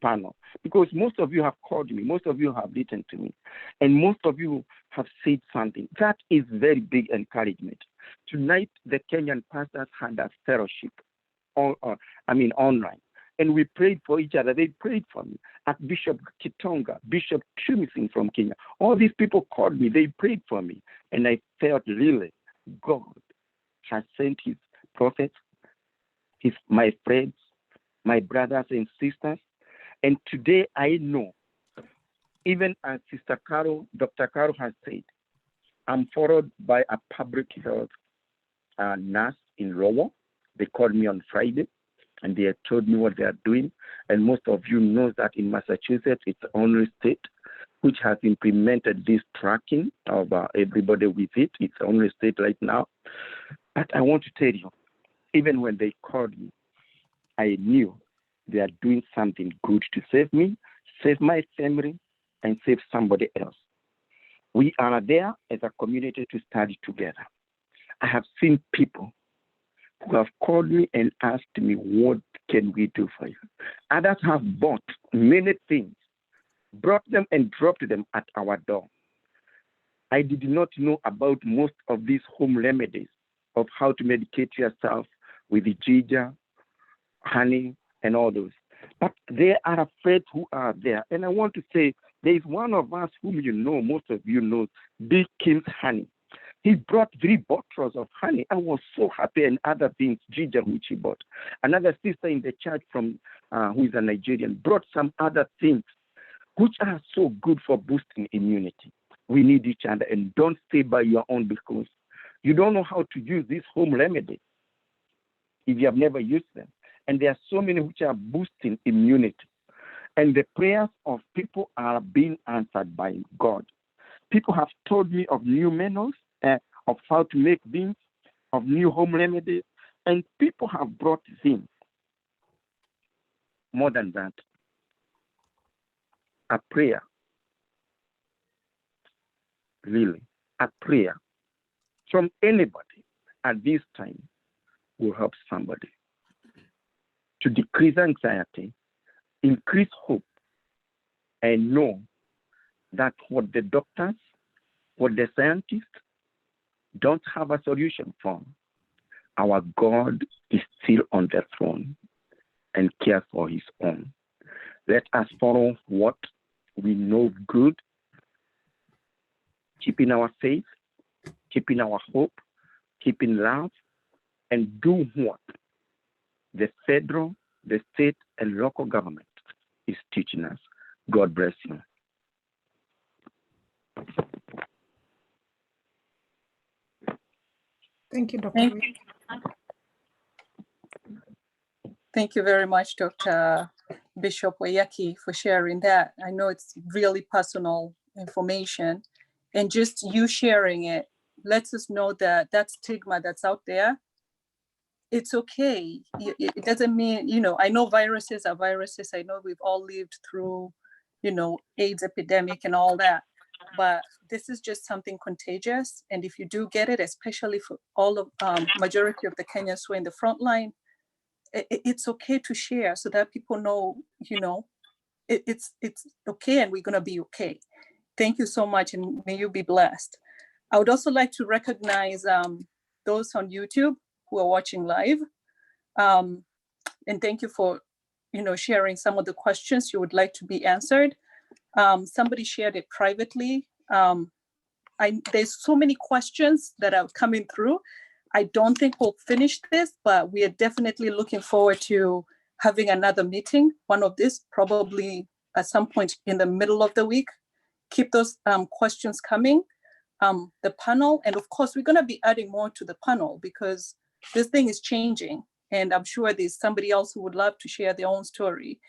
panel, because most of you have called me, most of you have written to me, and most of you have said something. That is very big encouragement. Tonight, the Kenyan pastors had a fellowship, online, and we prayed for each other. They prayed for me. Bishop Kitonga, Bishop Chumising from Kenya, all these people called me. They prayed for me, and I felt really God has sent his prophets, my friends, my brothers and sisters. And today I know, even as Sister Carol, Dr. Carol has said, I'm followed by a public health nurse in Rowo. They called me on Friday and they told me what they are doing. And most of you know that in Massachusetts, it's the only state which has implemented this tracking of everybody with it. It's the only state right now. But I want to tell you, even when they called me, I knew they are doing something good to save me, save my family, and save somebody else. We are there as a community to study together. I have seen people who have called me and asked me, what can we do for you? Others have bought many things, brought them and dropped them at our door. I did not know about most of these home remedies of how to medicate yourself with the ginger, honey, and all those. But there are friends who are there. And I want to say, there is one of us whom you know, most of you know, Big Kim's honey. He brought 3 bottles of honey. I was so happy, and other things, ginger, which he bought. Another sister in the church from who is a Nigerian brought some other things which are so good for boosting immunity. We need each other, and don't stay by your own because you don't know how to use these home remedies if you have never used them. And there are so many which are boosting immunity. And the prayers of people are being answered by God. People have told me of new menus, of how to make things, of new home remedies, and people have brought things. More than that, a prayer, really, a prayer from anybody at this time will help somebody to decrease anxiety, increase hope, and know that what the doctors, what the scientists don't have a solution for, our God is still on the throne and cares for his own. Let us follow what we know good, keeping our faith, keeping our hope, keeping love, and do what the federal, the state, and local government is teaching us. God bless you. Thank you, Dr. Thank Reed. Thank you very much, Dr. Bishop Wayaki, for sharing that. I know it's really personal information, and just you sharing it lets us know that that stigma that's out there, it's okay. It doesn't mean, you know, I know viruses are viruses. I know we've all lived through, you know, AIDS epidemic and all that, but this is just something contagious. And if you do get it, especially for all of majority of the Kenyans who are in the front line, it's okay to share so that people know, you know, it's okay and we're going to be okay. Thank you so much, and may you be blessed. I would also like to recognize those on YouTube who are watching live, and thank you for, you know, sharing some of the questions you would like to be answered. Somebody shared it privately. There's so many questions that are coming through. I don't think we'll finish this, but we are definitely looking forward to having another meeting, one of this, probably at some point in the middle of the week. Keep those questions coming. The panel, and of course, we're going to be adding more to the panel because this thing is changing. And I'm sure there's somebody else who would love to share their own story.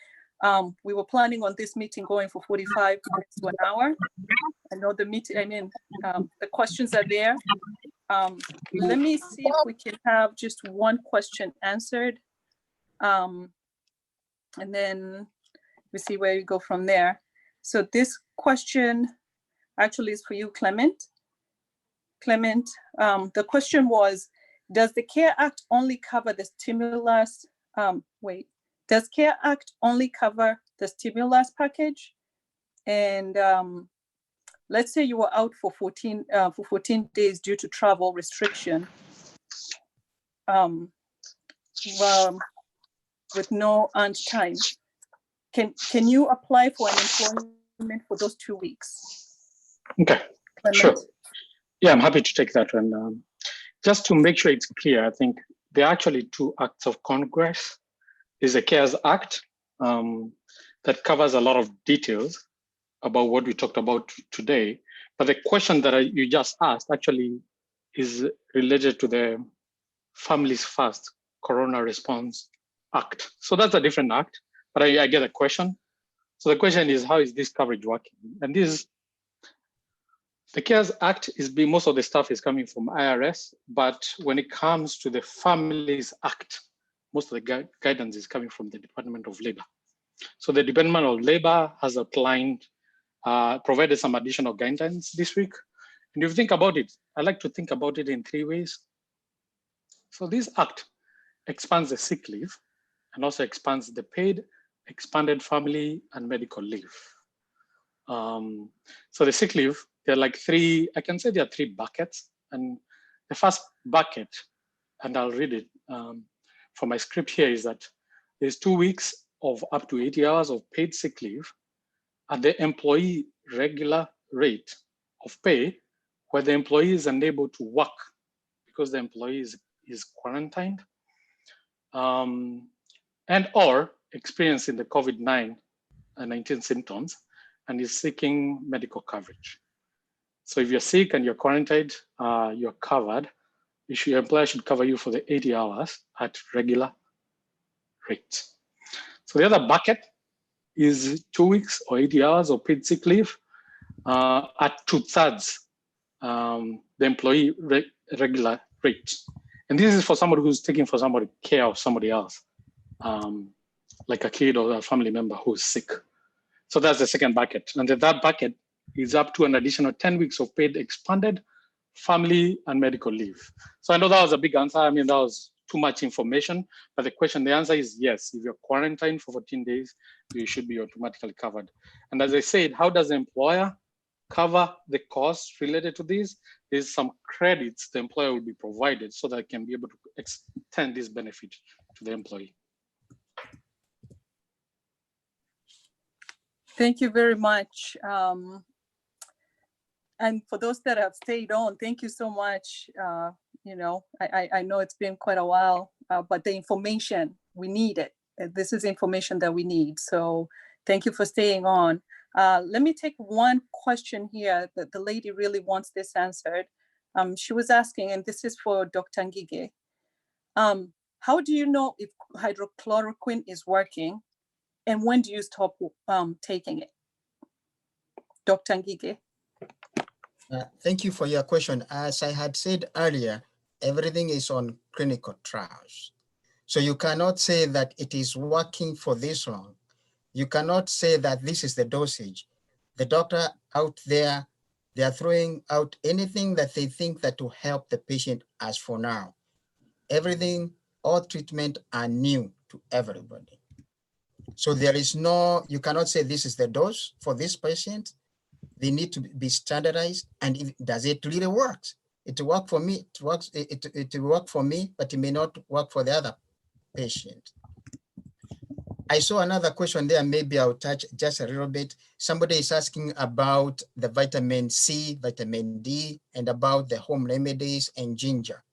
We were planning on this meeting going for 45 minutes to an hour. I know the meeting, the questions are there. Let me see if we can have just one question answered. And then we see where you go from there. So this question actually is for you, Clement. Clement, the question was, does the CARE Act only cover the stimulus? Does CARE Act only cover the stimulus package? And let's say you were out for 14 days due to travel restriction, with no earned time. Can you apply for an employment for those 2 weeks? Okay, Clement? sure. Yeah, I'm happy to take that one. Just to make sure it's clear, I think there are actually two acts of Congress. There's a CARES Act that covers a lot of details about what we talked about today. But the question that you just asked actually is related to the Families First Corona Response Act. So that's a different act, but I get a question. So the question is, how is this coverage working? And the CARES Act most of the stuff is coming from IRS, but when it comes to the Families Act, most of the guidance is coming from the Department of Labor. So the Department of Labor has provided some additional guidance this week. And if you think about it, I like to think about it in 3 ways. So this act expands the sick leave and also expands the paid, expanded family and medical leave. So the sick leave, there are like three, I can say there are 3 buckets. And the first bucket, and I'll read it for my script here, is that there's 2 weeks of up to 80 hours of paid sick leave at the employee regular rate of pay where the employee is unable to work because the employee is quarantined and or experiencing the COVID-19 symptoms and is seeking medical coverage. So if you're sick and you're quarantined, you're covered. Your employer should cover you for the 80 hours at regular rates. So the other bucket is 2 weeks or 80 hours of paid sick leave at 2/3 the employee regular rate. And this is for somebody who's taking for somebody care of somebody else, like a kid or a family member who's sick. So that's the second bucket. And that bucket is up to an additional 10 weeks of paid expanded family and medical leave. So I know that was a big answer. I mean, that was too much information, but the answer is yes. If you're quarantined for 14 days, you should be automatically covered. And as I said, how does the employer cover the costs related to this? There's some credits the employer will be provided so that it can be able to extend this benefit to the employee. Thank you very much. And for those that have stayed on, thank you so much. You know, I know it's been quite a while, but the information, we need it. This is information that we need. So thank you for staying on. Let me take one question here that the lady really wants this answered. She was asking, and this is for Dr. Ngige. How do you know if hydrochloroquine is working? And when do you stop taking it? Dr. Ngige. Thank you for your question. As I had said earlier, everything is on clinical trials. So you cannot say that it is working for this long. You cannot say that this is the dosage. The doctor out there, they are throwing out anything that they think that will help the patient as for now. Everything, all treatment are new to everybody. So there is no, you cannot say this is the dose for this patient. They need to be standardized. And does it really work? It will work for me. It will work for me, but it may not work for the other patient. I saw another question there. Maybe I'll touch just a little bit. Somebody is asking about the vitamin C, vitamin D, and about the home remedies and ginger.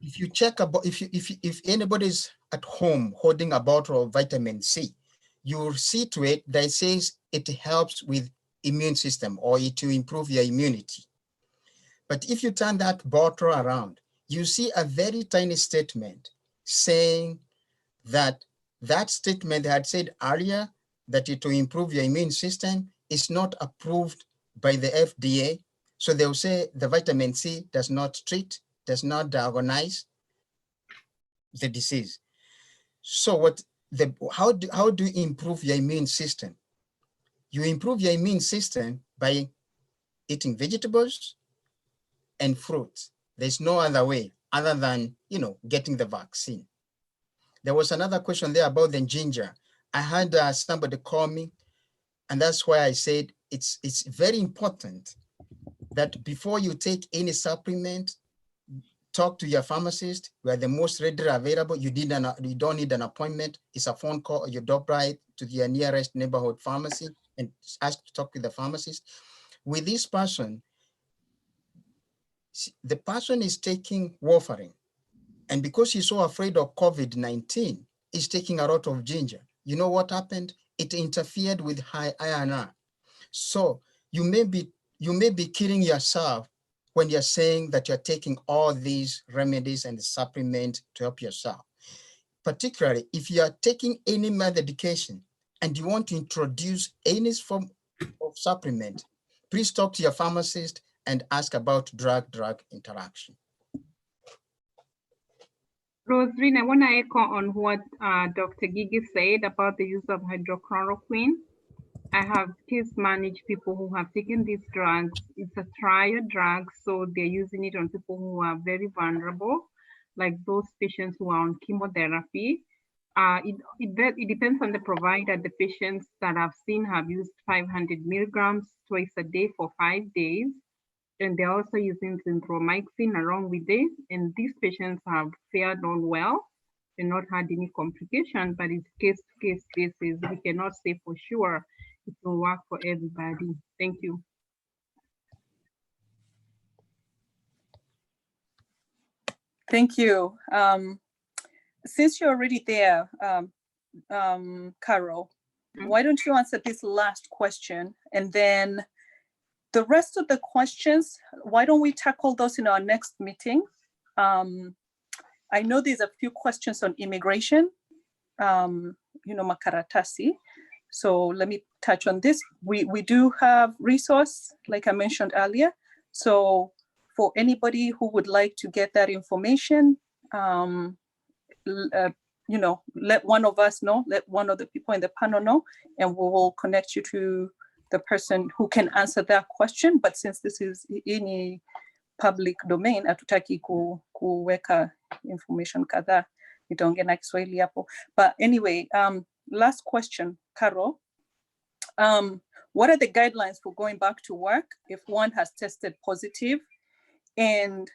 If you check about, if anybody's at home holding a bottle of vitamin C, you'll see to it that it says it helps with immune system or it will improve your immunity. But if you turn that bottle around, you see a very tiny statement saying that that statement they had said earlier that it will improve your immune system is not approved by the FDA. So they'll say the vitamin C does not treat, does not diagnose the disease. So how do you improve your immune system? You improve your immune system by eating vegetables and fruits. There's no other way other than, getting the vaccine. There was another question there about the ginger. I had somebody call me, and that's why I said it's very important that before you take any supplement, talk to your pharmacist. We are the most readily available. You don't need an appointment. It's a phone call, or you drop right to your nearest neighborhood pharmacy and ask to talk with the pharmacist. With this person, the person is taking warfarin. And because he's so afraid of COVID-19, he's taking a lot of ginger. You know what happened? It interfered with high INR. So you may be killing yourself when you're saying that you're taking all these remedies and supplements to help yourself. Particularly if you are taking any medication and you want to introduce any form of supplement, please talk to your pharmacist and ask about drug-drug interaction. Rosalind, I want to echo on what Dr. Gigi said about the use of hydrochloroquine. I have case managed people who have taken these drugs. It's a trial drug, so they're using it on people who are very vulnerable, like those patients who are on chemotherapy. It depends on the provider. The patients that I've seen have used 500 milligrams twice a day for 5 days. And they're also using zinthromycin along with this. And these patients have fared on well and not had any complication, but it's case-to-case basis. We cannot say for sure it will work for everybody. Thank you. Thank you. Since you're already there, Carol, why don't you answer this last question, and then the rest of the questions, why don't we tackle those in our next meeting? I know there's a few questions on immigration, makaratasi. So let me touch on this. We do have resource, like I mentioned earlier. So for anybody who would like to get that information, let one of us know, let one of the people in the panel know, and we will connect you to the person who can answer that question. But since this is in public domain, hatutaki kuweka information kadhaa, nitaongea na Kiswahili hapo. But anyway, last question, Carol. What are the guidelines for going back to work if one has tested positive? And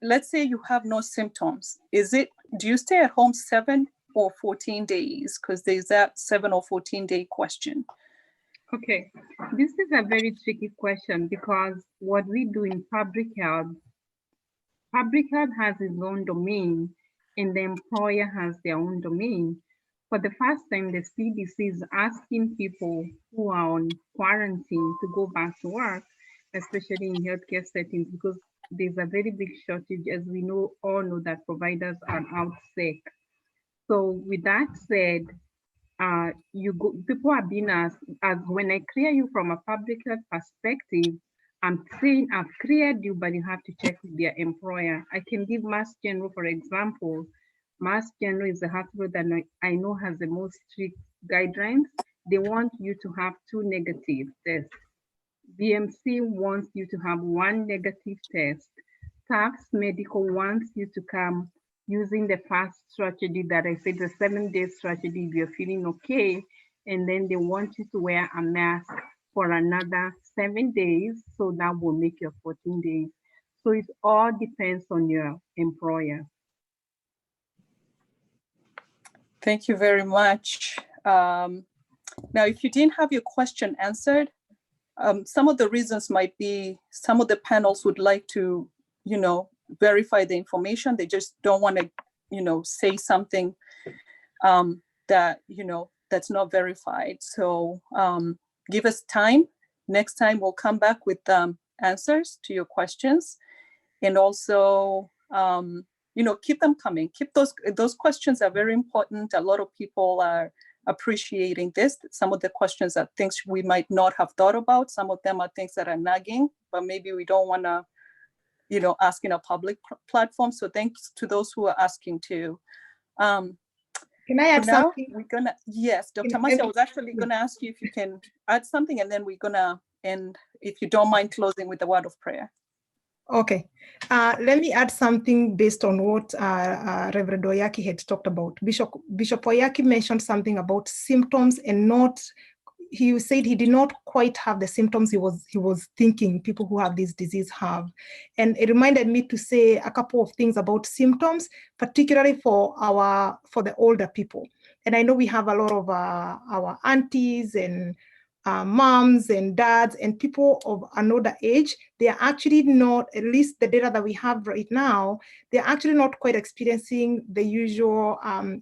let's say you have no symptoms. Do you stay at home 7 or 14 days? Because there's that 7 or 14-day question. Okay, this is a very tricky question because what we do in public health has its own domain and the employer has their own domain. For the first time, the CDC is asking people who are on quarantine to go back to work, especially in healthcare settings, because there's a very big shortage, as we all know that providers are out sick. So with that said, people are being asked, as when I clear you from a public health perspective, I'm saying I've cleared you, but you have to check with their employer. I can give Mass General, for example. Mass General is the hospital that I know has the most strict guidelines. They want you to have 2 negative tests. BMC wants you to have 1 negative test. Tax Medical wants you to come using the fast strategy that I said, the 7-day strategy if you're feeling okay. And then they want you to wear a mask for another 7 days. So that will make your 14 days. So it all depends on your employer. Thank you very much. Now, if you didn't have your question answered, some of the reasons might be some of the panels would like to, verify the information. They just don't want to, say something that, that's not verified. So give us time. Next time we'll come back with answers to your questions. And also, keep them coming. Keep those questions are very important. A lot of people are appreciating this. Some of the questions are things we might not have thought about. Some of them are things that are nagging, but maybe we don't want to, ask in a public platform. So thanks to those who are asking too. Can I add something? Yes, Dr. Masi, I was actually gonna ask you if you can add something, and then we're gonna end, if you don't mind, closing with the word of prayer. Okay, let me add something based on what Reverend Oyaki had talked about. Bishop Oyaki mentioned something about symptoms and not, he said he did not quite have the symptoms he was thinking people who have this disease have. And it reminded me to say a couple of things about symptoms, particularly for the older people. And I know we have a lot of our aunties and moms and dads and people of another age. They are actually not, at least the data that we have right now, they're actually not quite experiencing the usual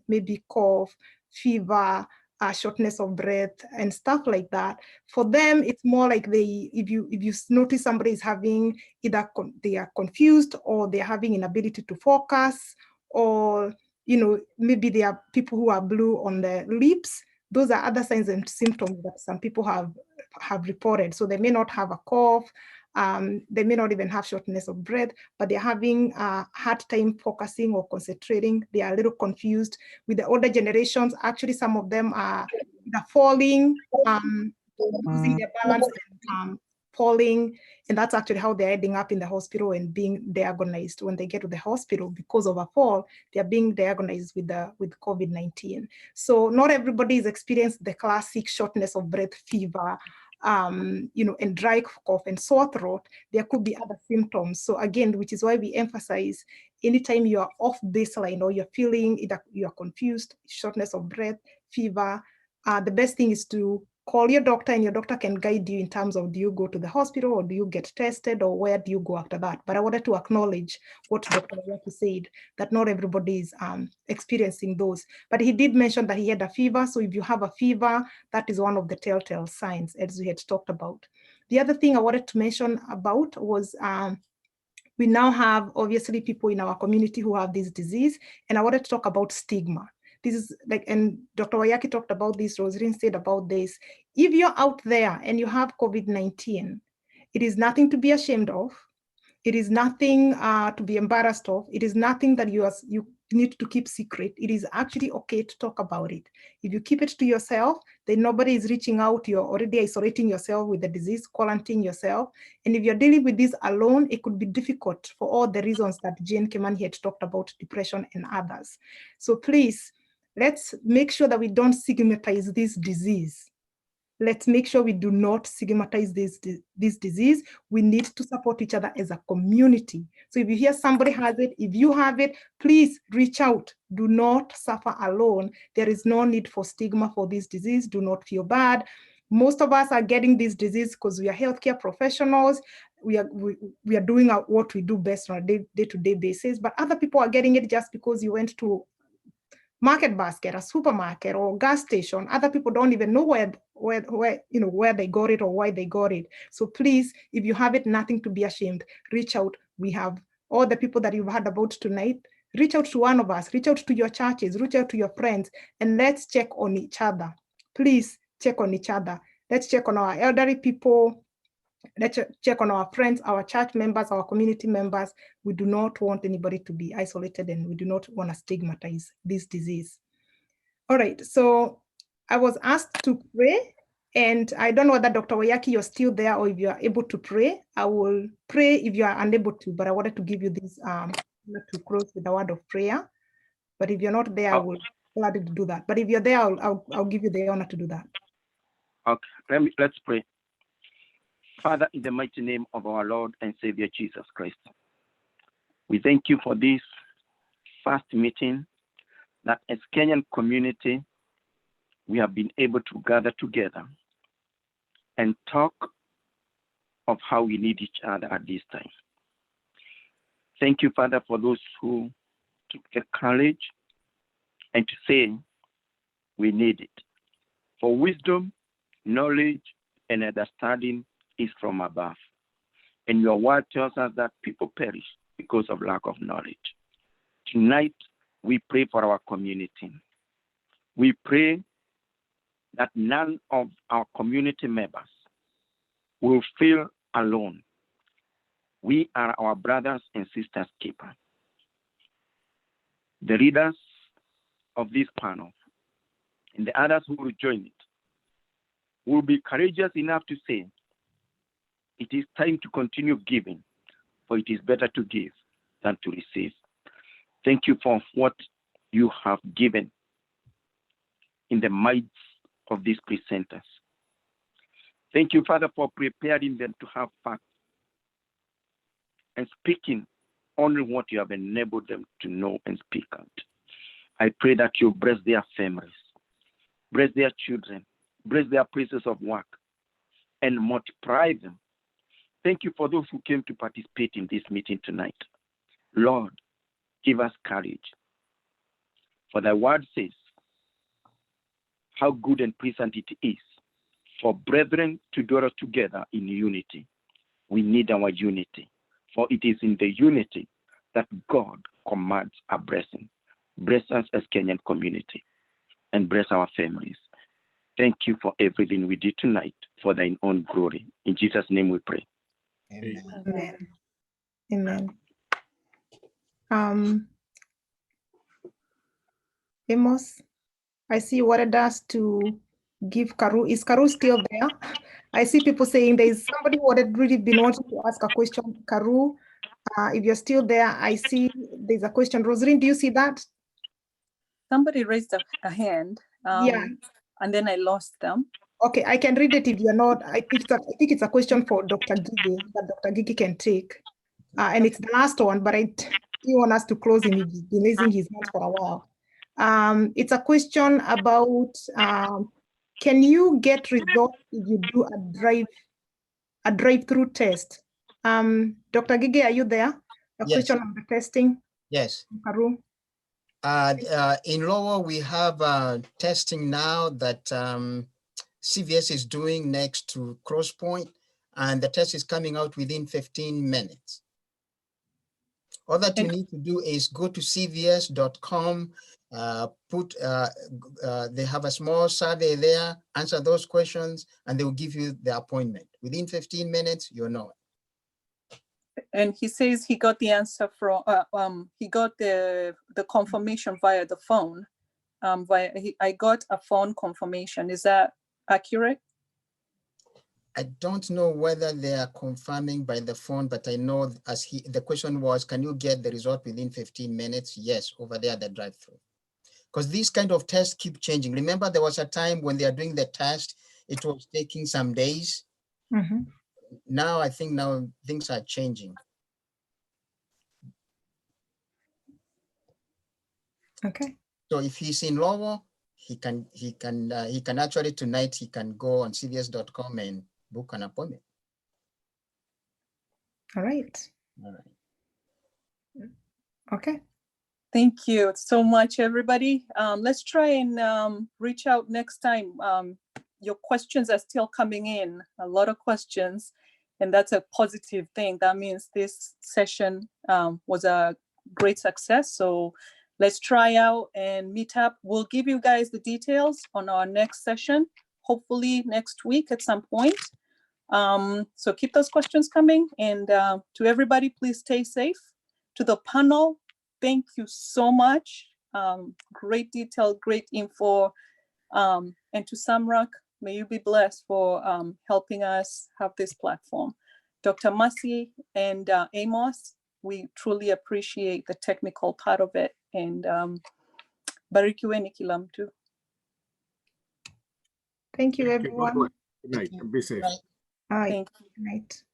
maybe cough, fever, shortness of breath and stuff like that. For them, it's more like if you notice somebody is having either they are confused or they're having inability to focus, or maybe they are people who are blue on the lips. Those are other signs and symptoms that some people have reported. So they may not have a cough, they may not even have shortness of breath, but they're having a hard time focusing or concentrating. They are a little confused. With the older generations, actually some of them are falling, losing their balance and falling, and that's actually how they're ending up in the hospital and being diagnosed. When they get to the hospital because of a fall, they're being diagnosed with COVID-19. So not everybody is experiencing the classic shortness of breath, fever, and dry cough and sore throat. There could be other symptoms. So again, which is why we emphasize anytime you are off baseline or you're feeling either you're confused, shortness of breath, fever, the best thing is to call your doctor, and your doctor can guide you in terms of, do you go to the hospital or do you get tested, or where do you go after that? But I wanted to acknowledge what Dr. Oyaki said, that not everybody is experiencing those. But he did mention that he had a fever. So if you have a fever, that is one of the telltale signs, as we had talked about. The other thing I wanted to mention about was we now have obviously people in our community who have this disease, and I wanted to talk about stigma. This is like, and Dr. Oyaki talked about this, Rosalind said about this. If you're out there and you have COVID-19, it is nothing to be ashamed of. It is nothing to be embarrassed of. It is nothing that need to keep secret. It is actually okay to talk about it. If you keep it to yourself, then nobody is reaching out. You're already isolating yourself with the disease, quarantining yourself. And if you're dealing with this alone, it could be difficult for all the reasons that Jane Kimani had talked about, depression and others. So please, let's make sure that we don't stigmatize this disease. Let's make sure we do not stigmatize this disease. We need to support each other as a community. So if you hear somebody has it, if you have it, please reach out. Do not suffer alone. There is no need for stigma for this disease. Do not feel bad. Most of us are getting this disease because we are healthcare professionals. We are doing what we do best on a day-to-day basis, but other people are getting it just because you went to market basket, a supermarket or gas station. Other people don't even know where they got it or why they got it. So please, if you have it, nothing to be ashamed. Reach out. We have all the people that you've heard about tonight. Reach out to one of us. Reach out to your churches. Reach out to your friends, and let's check on each other. Please check on each other. Let's check on our elderly people. Let's check on our friends, our church members, our community members. We do not want anybody to be isolated, and we do not want to stigmatize this disease. All right, so I was asked to pray, and I don't know whether Dr. Wayaki, you're still there, or if you are able to pray. I will pray if you are unable to, but I wanted to give you this to close with a word of prayer. But if you're not there, I will gladly do that. But if you're there, I'll give you the honor to do that. Okay, let's pray. Father, in the mighty name of our Lord and Savior Jesus Christ, we thank you for this first meeting that as Kenyan community, we have been able to gather together and talk of how we need each other at this time. Thank you, Father, for those who took the courage and to say we need it. For wisdom, knowledge, and understanding is from above. And your word tells us that people perish because of lack of knowledge. Tonight, we pray for our community. We pray that none of our community members will feel alone. We are our brothers and sisters' keeper. The leaders of this panel and the others who will join it will be courageous enough to say, it is time to continue giving, for it is better to give than to receive. Thank you for what you have given in the minds of these presenters. Thank you, Father, for preparing them to have facts and speaking only what you have enabled them to know and speak out. I pray that you bless their families, bless their children, bless their places of work, and multiply them. Thank you for those who came to participate in this meeting tonight. Lord, give us courage. For thy word says, how good and pleasant it is for brethren to dwell together in unity. We need our unity, for it is in the unity that God commands a blessing. Bless us as Kenyan community and bless our families. Thank you for everything we did tonight for thine own glory. In Jesus' name we pray. Amen. Amen. Amos, I see you wanted us to give Karu. Is Karu still there? I see people saying there is somebody who had really been wanting to ask a question. Karu, if you're still there, I see there's a question. Rosalind, do you see that? Somebody raised a hand. Yeah. And then I lost them. Okay, I can read it if you're not. I think it's a question for Dr. Gigi that Dr. Gigi can take. And it's the last one, but I do want us to close him. He's been raising his hand for a while. It's a question about, can you get results if you do a drive-through test? Dr. Gigi, are you there? A Yes. question on the testing? Yes. Karu? In Lower, we have testing now that CVS is doing next to Crosspoint, and the test is coming out within 15 minutes. All that you need to do is go to cvs.com, they have a small survey there, answer those questions, and they will give you the appointment. Within 15 minutes, you'll know it. And he says he got the answer from, he got the confirmation via the phone. I got a phone confirmation. Is that accurate? I don't know whether they are confirming by the phone, but I know the question was, can you get the result within 15 minutes? Yes, over there, the drive-through. Because these kind of tests keep changing. Remember, there was a time when they are doing the test, it was taking some days. Mhm. Now, I think now things are changing. Okay. So if he's in Lowell, he can actually tonight, he can go on cvs.com and book an appointment. All right. All right. Okay. Thank you so much, everybody. Let's try and reach out next time. Your questions are still coming in, a lot of questions, and that's a positive thing. That means this session was a great success. So let's try out and meet up. We'll give you guys the details on our next session, hopefully next week at some point. So keep those questions coming. And to everybody, please stay safe. To the panel, thank you so much. Great detail, great info. And to Samrack, may you be blessed for helping us have this platform. Dr. Masi and Amos, we truly appreciate the technical part of it. And barikiweni kila mtu. Thank you, Thank you. God everyone. bless. Good night. Be safe. All right. Thank you. Good night.